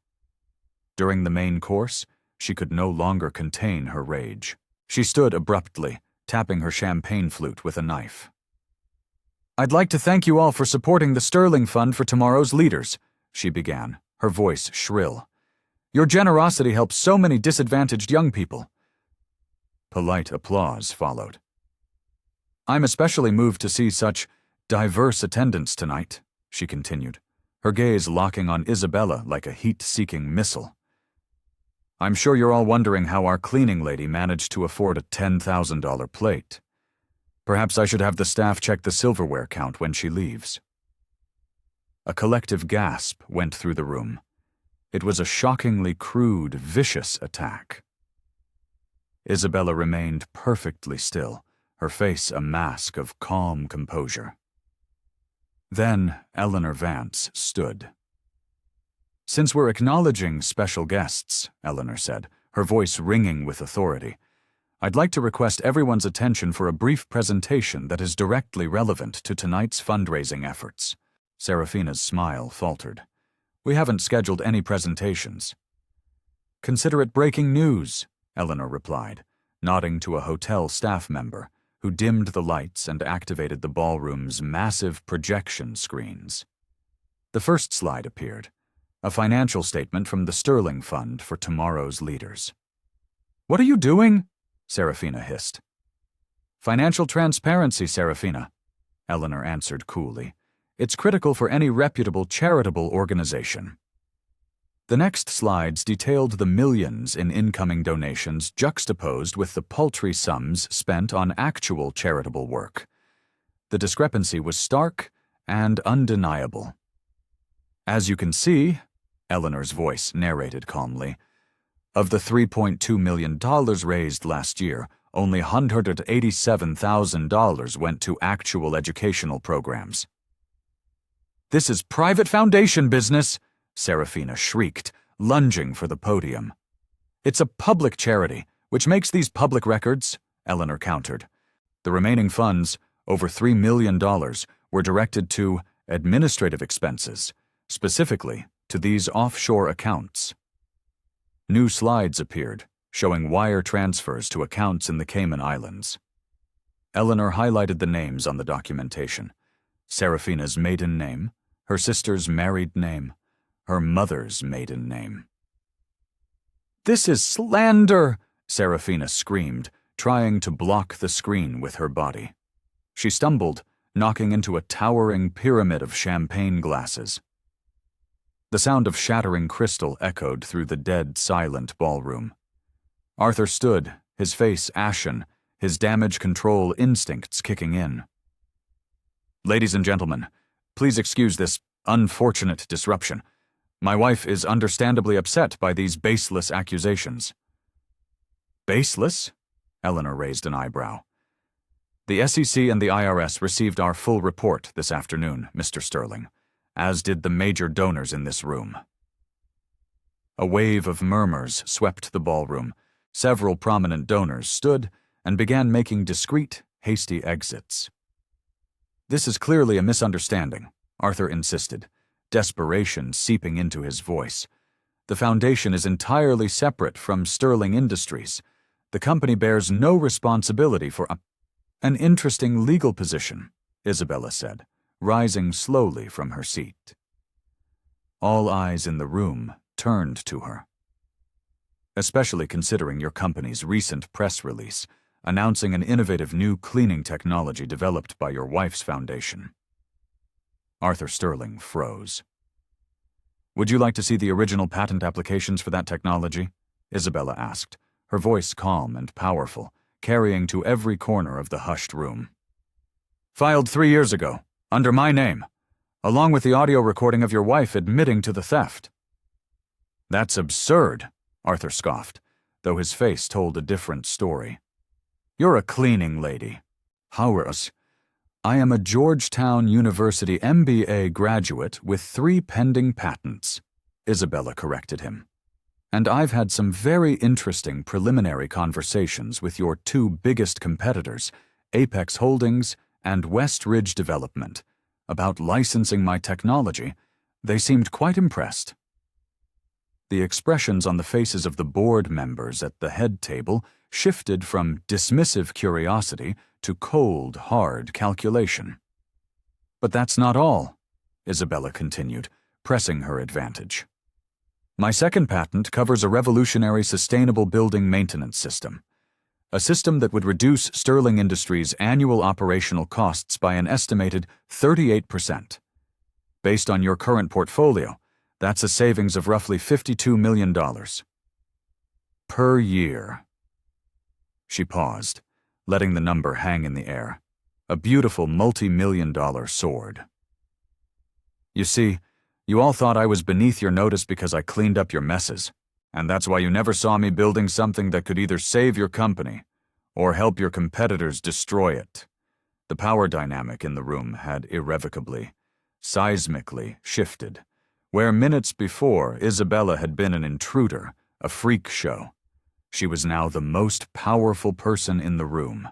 During the main course, she could no longer contain her rage. She stood abruptly, tapping her champagne flute with a knife. I'd like to thank you all for supporting the Sterling Fund for tomorrow's leaders, she began, her voice shrill. Your generosity helps so many disadvantaged young people. Polite applause followed. I'm especially moved to see such diverse attendance tonight, she continued, her gaze locking on Isabella like a heat-seeking missile. I'm sure you're all wondering how our cleaning lady managed to afford a $10,000 plate. Perhaps I should have the staff check the silverware count when she leaves. A collective gasp went through the room. It was a shockingly crude, vicious attack. Isabella remained perfectly still, her face a mask of calm composure. Then Eleanor Vance stood. Since we're acknowledging special guests, Eleanor said, her voice ringing with authority, I'd like to request everyone's attention for a brief presentation that is directly relevant to tonight's fundraising efforts. Serafina's smile faltered. We haven't scheduled any presentations. Consider it breaking news, Eleanor replied, nodding to a hotel staff member who dimmed the lights and activated the ballroom's massive projection screens. The first slide appeared, a financial statement from the Sterling Fund for tomorrow's leaders. What are you doing? Serafina hissed. Financial transparency, Serafina, Eleanor answered coolly. It's critical for any reputable charitable organization. The next slides detailed the millions in incoming donations juxtaposed with the paltry sums spent on actual charitable work. The discrepancy was stark and undeniable. As you can see, Eleanor's voice narrated calmly, of the $3.2 million raised last year, only $187,000 went to actual educational programs. "This is private foundation business," Serafina shrieked, lunging for the podium. "It's a public charity, which makes these public records," Eleanor countered. The remaining funds, over $3 million, were directed to administrative expenses, specifically to these offshore accounts. New slides appeared, showing wire transfers to accounts in the Cayman Islands. Eleanor highlighted the names on the documentation: Serafina's maiden name, her sister's married name, her mother's maiden name. "This is slander!" Serafina screamed, trying to block the screen with her body. She stumbled, knocking into a towering pyramid of champagne glasses. The sound of shattering crystal echoed through the dead, silent ballroom. Arthur stood, his face ashen, his damage control instincts kicking in. "Ladies and gentlemen, please excuse this unfortunate disruption. My wife is understandably upset by these baseless accusations." "Baseless?" Eleanor raised an eyebrow. "The SEC and the IRS received our full report this afternoon, Mr. Sterling, as did the major donors in this room." A wave of murmurs swept the ballroom. Several prominent donors stood and began making discreet, hasty exits. "This is clearly a misunderstanding," Arthur insisted, desperation seeping into his voice. "The foundation is entirely separate from Sterling Industries. The company bears no responsibility for an interesting legal position," Isabella said, rising slowly from her seat. All eyes in the room turned to her. "Especially considering your company's recent press release announcing an innovative new cleaning technology developed by your wife's foundation." Arthur Sterling froze. "Would you like to see the original patent applications for that technology?" Isabella asked, her voice calm and powerful, carrying to every corner of the hushed room. "Filed 3 years ago, under my name, along with the audio recording of your wife admitting to the theft." "That's absurd," Arthur scoffed, though his face told a different story. "You're a cleaning lady." "Howers. I am a Georgetown University MBA graduate with 3 pending patents," Isabella corrected him. "And I've had some very interesting preliminary conversations with your 2 biggest competitors, Apex Holdings and West Ridge Development, about licensing my technology. They seemed quite impressed." The expressions on the faces of the board members at the head table shifted from dismissive curiosity to cold, hard calculation. "But that's not all," Isabella continued, pressing her advantage. "My second patent covers a revolutionary sustainable building maintenance system. A system that would reduce Sterling Industries' annual operational costs by an estimated 38%. Based on your current portfolio, that's a savings of roughly $52 million. Per year." She paused, letting the number hang in the air, a beautiful multi-million-dollar sword. "You see, you all thought I was beneath your notice because I cleaned up your messes, and that's why you never saw me building something that could either save your company or help your competitors destroy it." The power dynamic in the room had irrevocably, seismically shifted. Where minutes before Isabella had been an intruder, a freak show, she was now the most powerful person in the room.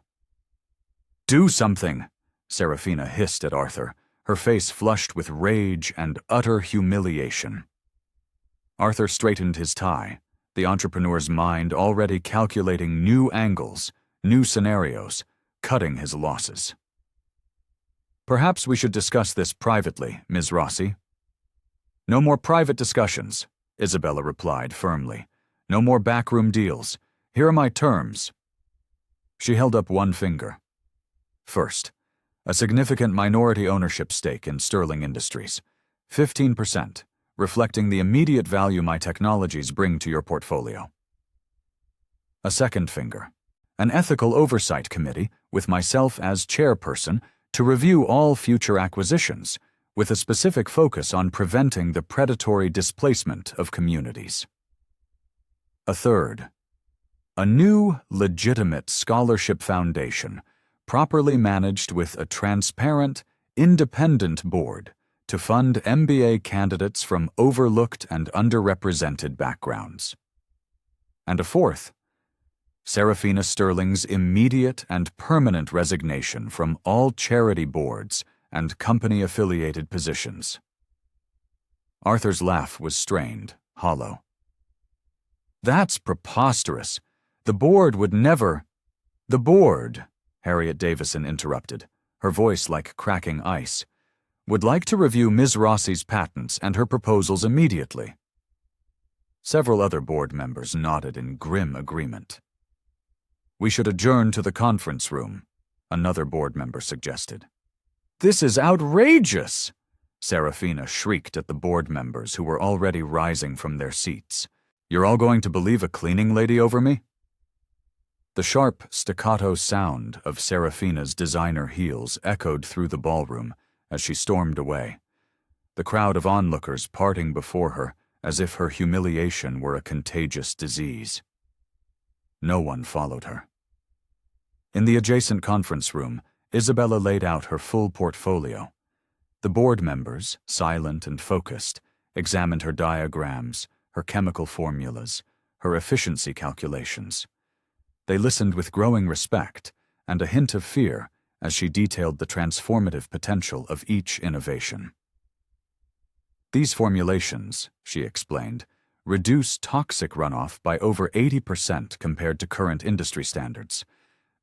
"Do something!" Serafina hissed at Arthur, her face flushed with rage and utter humiliation. Arthur straightened his tie, the entrepreneur's mind already calculating new angles, new scenarios, cutting his losses. "Perhaps we should discuss this privately, Ms. Rossi." "No more private discussions," Isabella replied firmly. "No more backroom deals. Here are my terms." She held up one finger. "First, a significant minority ownership stake in Sterling Industries, 15%, reflecting the immediate value my technologies bring to your portfolio. A second finger. An ethical oversight committee, with myself as chairperson, to review all future acquisitions, with a specific focus on preventing the predatory displacement of communities. A third. A new, legitimate scholarship foundation, properly managed with a transparent, independent board to fund MBA candidates from overlooked and underrepresented backgrounds. And a fourth. Serafina Sterling's immediate and permanent resignation from all charity boards and company-affiliated positions. Arthur's laugh was strained, hollow. That's preposterous. The board would never— The board, Harriet Davison interrupted, her voice like cracking ice, would like to review Ms. Rossi's patents and her proposals immediately. Several other board members nodded in grim agreement. We should adjourn to the conference room, another board member suggested. This is outrageous! Serafina shrieked at the board members who were already rising from their seats. You're all going to believe a cleaning lady over me? The sharp, staccato sound of Serafina's designer heels echoed through the ballroom as she stormed away, the crowd of onlookers parting before her as if her humiliation were a contagious disease. No one followed her. In the adjacent conference room, Isabella laid out her full portfolio. The board members, silent and focused, examined her diagrams, her chemical formulas, her efficiency calculations. They listened with growing respect and a hint of fear as she detailed the transformative potential of each innovation. These formulations, she explained, reduce toxic runoff by over 80% compared to current industry standards.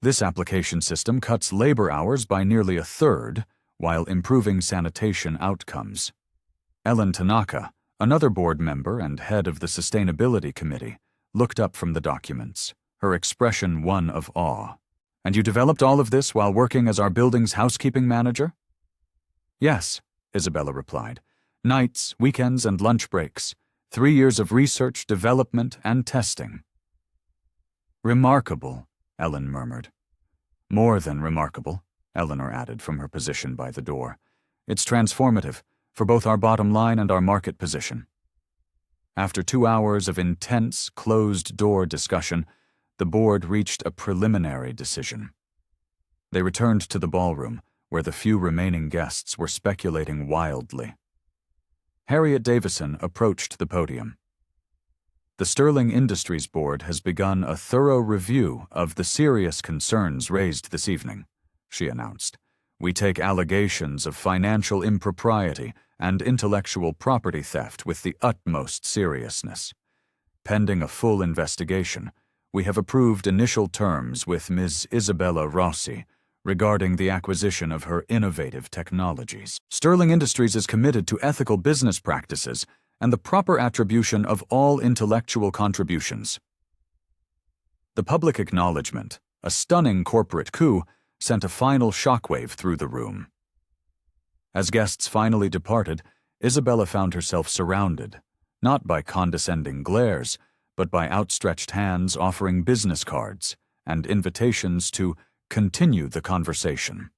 This application system cuts labor hours by nearly a third while improving sanitation outcomes. Ellen Tanaka, another board member and head of the Sustainability Committee, looked up from the documents, her expression one of awe. And you developed all of this while working as our building's housekeeping manager? Yes, Isabella replied. Nights, weekends, and lunch breaks. 3 years of research, development, and testing. Remarkable, Ellen murmured. More than remarkable, Eleanor added from her position by the door. It's transformative, for both our bottom line and our market position. After 2 hours of intense, closed-door discussion, the board reached a preliminary decision. They returned to the ballroom, where the few remaining guests were speculating wildly. Harriet Davison approached the podium. The Sterling Industries Board has begun a thorough review of the serious concerns raised this evening, she announced. We take allegations of financial impropriety and intellectual property theft with the utmost seriousness. Pending a full investigation, we have approved initial terms with Ms. Isabella Rossi regarding the acquisition of her innovative technologies. Sterling Industries is committed to ethical business practices and the proper attribution of all intellectual contributions. The public acknowledgement, a stunning corporate coup, sent a final shockwave through the room. As guests finally departed, Isabella found herself surrounded, not by condescending glares, but by outstretched hands offering business cards and invitations to continue the conversation.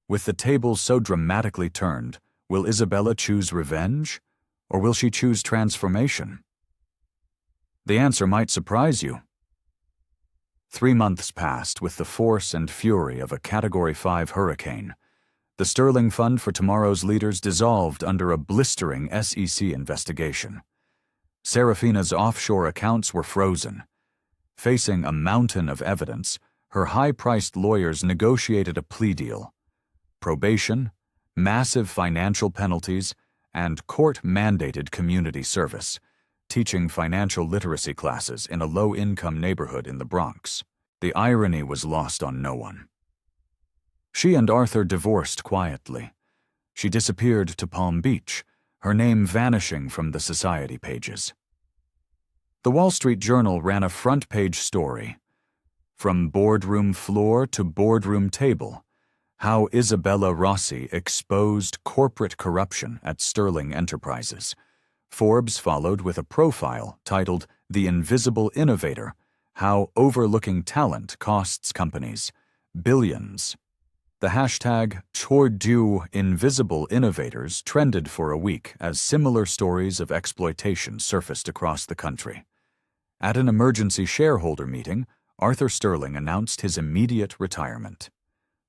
With the tables so dramatically turned, will Isabella choose revenge, or will she choose transformation? The answer might surprise you. 3 months passed with the force and fury of a Category 5 hurricane. The Sterling Fund for Tomorrow's Leaders dissolved under a blistering SEC investigation. Serafina's offshore accounts were frozen. Facing a mountain of evidence, her high-priced lawyers negotiated a plea deal. Probation, massive financial penalties, and court-mandated community service, teaching financial literacy classes in a low-income neighborhood in the Bronx. The irony was lost on no one. She and Arthur divorced quietly. She disappeared to Palm Beach, her name vanishing from the society pages. The Wall Street Journal ran a front-page story. From boardroom floor to boardroom table, how Isabella Rossi exposed corporate corruption at Sterling Enterprises, Forbes followed with a profile titled The Invisible Innovator: How Overlooking Talent Costs Companies Billions. The hashtag #ChorDuInvisibleInnovators Innovators trended for a week as similar stories of exploitation surfaced across the country. At an emergency shareholder meeting, Arthur Sterling announced his immediate retirement.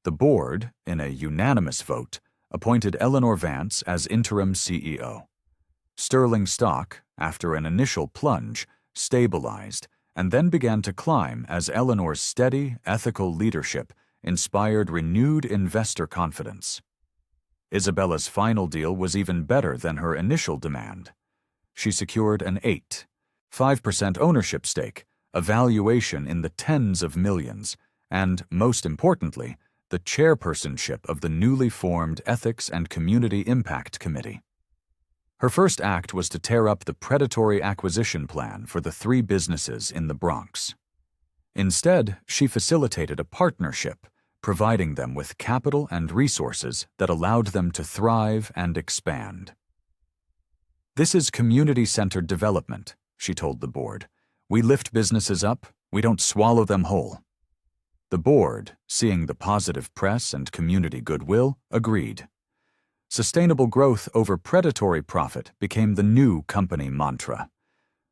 The board, in a unanimous vote, appointed Eleanor Vance as interim CEO. Sterling's stock, after an initial plunge, stabilized and then began to climb as Eleanor's steady, ethical leadership inspired renewed investor confidence. Isabella's final deal was even better than her initial demand. She secured an 5% ownership stake, a valuation in the tens of millions, and, most importantly, the chairpersonship of the newly formed Ethics and Community Impact Committee. Her first act was to tear up the predatory acquisition plan for the 3 businesses in the Bronx. Instead, she facilitated a partnership, providing them with capital and resources that allowed them to thrive and expand. "This is community-centered development," she told the board. "We lift businesses up, we don't swallow them whole." The board, seeing the positive press and community goodwill, agreed. Sustainable growth over predatory profit became the new company mantra.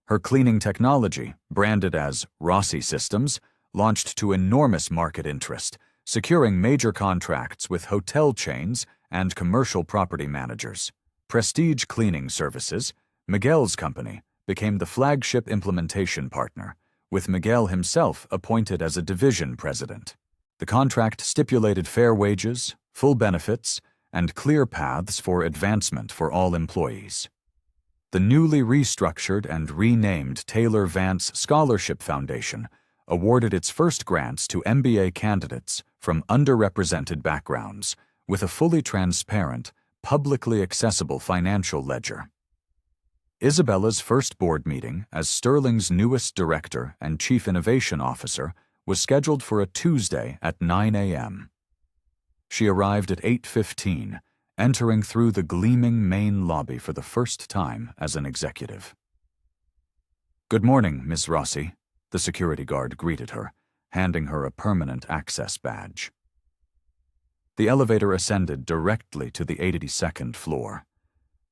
Her cleaning technology, branded as Rossi Systems, launched to enormous market interest, securing major contracts with hotel chains and commercial property managers. Prestige Cleaning Services, Miguel's company, became the flagship implementation partner, with Miguel himself appointed as a division president. The contract stipulated fair wages, full benefits, and clear paths for advancement for all employees. The newly restructured and renamed Taylor Vance Scholarship Foundation awarded its first grants to MBA candidates from underrepresented backgrounds with a fully transparent, publicly accessible financial ledger. Isabella's first board meeting as Sterling's newest director and chief innovation officer was scheduled for a Tuesday at 9 a.m. She arrived at 8:15, entering through the gleaming main lobby for the first time as an executive. "Good morning, Miss Rossi," the security guard greeted her, handing her a permanent access badge. The elevator ascended directly to the 82nd floor.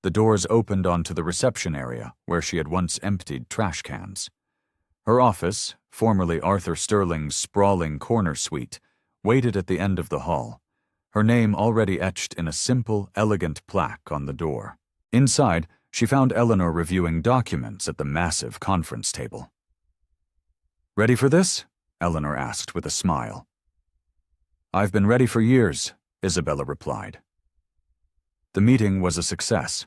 The doors opened onto the reception area where she had once emptied trash cans. Her office, formerly Arthur Sterling's sprawling corner suite, waited at the end of the hall, her name already etched in a simple, elegant plaque on the door. Inside, she found Eleanor reviewing documents at the massive conference table. "Ready for this?" Eleanor asked with a smile. "I've been ready for years," Isabella replied. The meeting was a success.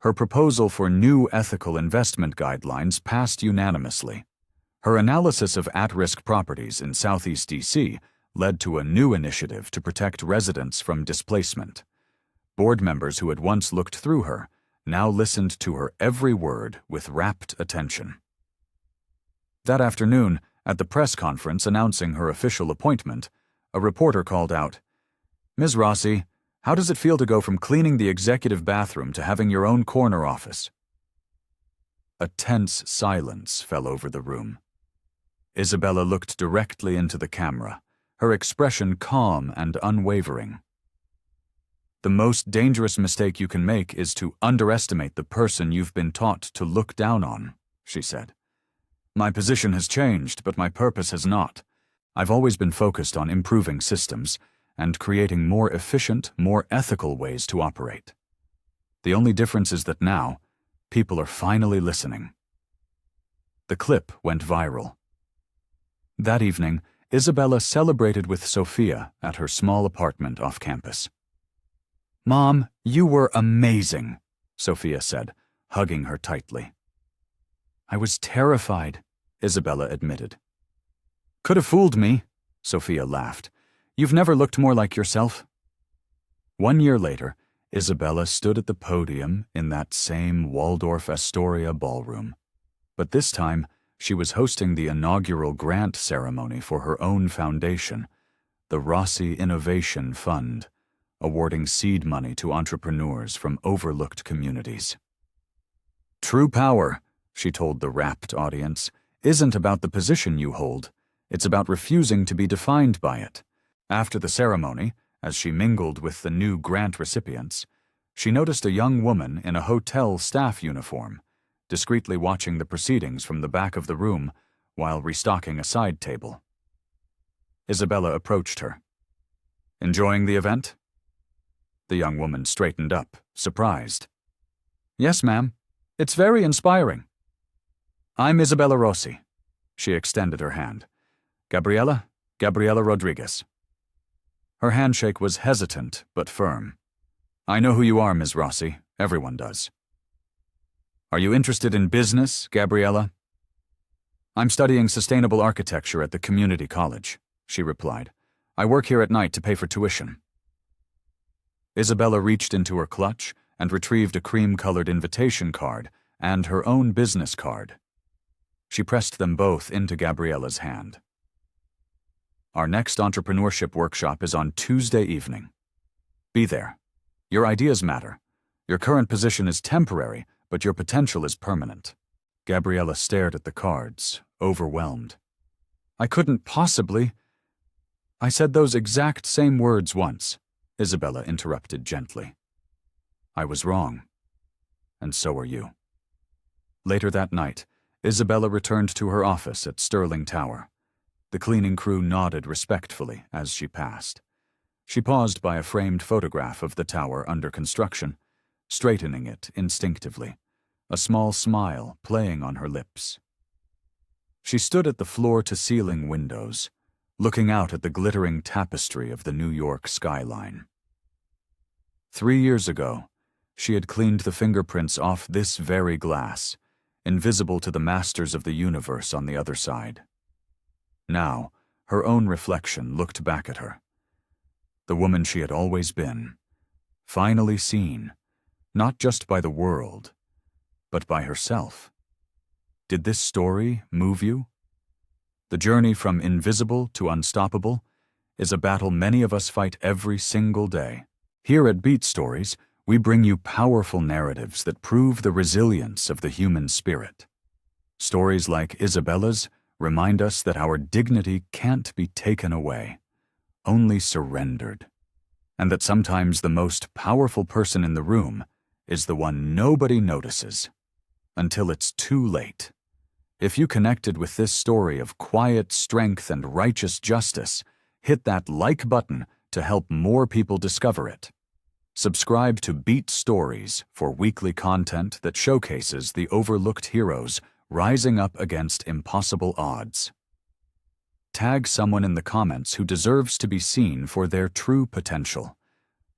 Her proposal for new ethical investment guidelines passed unanimously. Her analysis of at-risk properties in Southeast D.C. led to a new initiative to protect residents from displacement. Board members who had once looked through her now listened to her every word with rapt attention. That afternoon, at the press conference announcing her official appointment, a reporter called out, "Ms. Rossi, how does it feel to go from cleaning the executive bathroom to having your own corner office?" A tense silence fell over the room. Isabella looked directly into the camera, her expression calm and unwavering. "The most dangerous mistake you can make is to underestimate the person you've been taught to look down on," she said. "My position has changed, but my purpose has not. I've always been focused on improving systems and creating more efficient, more ethical ways to operate. The only difference is that now, people are finally listening." The clip went viral. That evening, Isabella celebrated with Sophia at her small apartment off campus. "Mom, you were amazing," Sophia said, hugging her tightly. "I was terrified," Isabella admitted. "Could have fooled me," Sophia laughed. "You've never looked more like yourself." 1 year later, Isabella stood at the podium in that same Waldorf Astoria ballroom. But this time, she was hosting the inaugural grant ceremony for her own foundation, the Rossi Innovation Fund, awarding seed money to entrepreneurs from overlooked communities. True power, she told the rapt audience, isn't about the position you hold. It's about refusing to be defined by it. After the ceremony, as she mingled with the new grant recipients, she noticed a young woman in a hotel staff uniform, discreetly watching the proceedings from the back of the room while restocking a side table. Isabella approached her. Enjoying the event? The young woman straightened up, surprised. Yes, ma'am. It's very inspiring. I'm Isabella Rossi. She extended her hand. Gabriela Rodriguez. Her handshake was hesitant but firm. I know who you are, Ms. Rossi. Everyone does. Are you interested in business, Gabriela? I'm studying sustainable architecture at the community college, she replied. I work here at night to pay for tuition. Isabella reached into her clutch and retrieved a cream-colored invitation card and her own business card. She pressed them both into Gabriela's hand. Our next entrepreneurship workshop is on Tuesday evening. Be there. Your ideas matter. Your current position is temporary, but your potential is permanent. Gabriela stared at the cards, overwhelmed. I couldn't possibly. I said those exact same words once, Isabella interrupted gently. I was wrong. And so are you. Later that night, Isabella returned to her office at Sterling Tower. The cleaning crew nodded respectfully as she passed. She paused by a framed photograph of the tower under construction, straightening it instinctively, a small smile playing on her lips. She stood at the floor-to-ceiling windows, looking out at the glittering tapestry of the New York skyline. 3 years ago, she had cleaned the fingerprints off this very glass, invisible to the masters of the universe on the other side. Now, her own reflection looked back at her. The woman she had always been, finally seen, not just by the world, but by herself. Did this story move you? The journey from invisible to unstoppable is a battle many of us fight every single day. Here at Beat Stories, we bring you powerful narratives that prove the resilience of the human spirit. Stories like Isabella's remind us that our dignity can't be taken away, only surrendered, and that sometimes the most powerful person in the room is the one nobody notices, until it's too late. If you connected with this story of quiet strength and righteous justice, hit that like button to help more people discover it. Subscribe to Beat Stories for weekly content that showcases the overlooked heroes rising up against impossible odds. Tag someone in the comments who deserves to be seen for their true potential,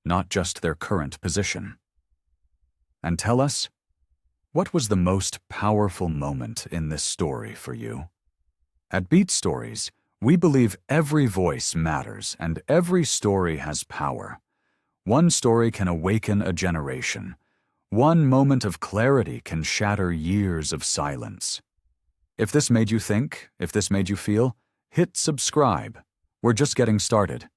not just their current position. And tell us, what was the most powerful moment in this story for you? At Beat Stories, we believe every voice matters and every story has power. One story can awaken a generation. One moment of clarity can shatter years of silence. If this made you think, if this made you feel, hit subscribe. We're just getting started.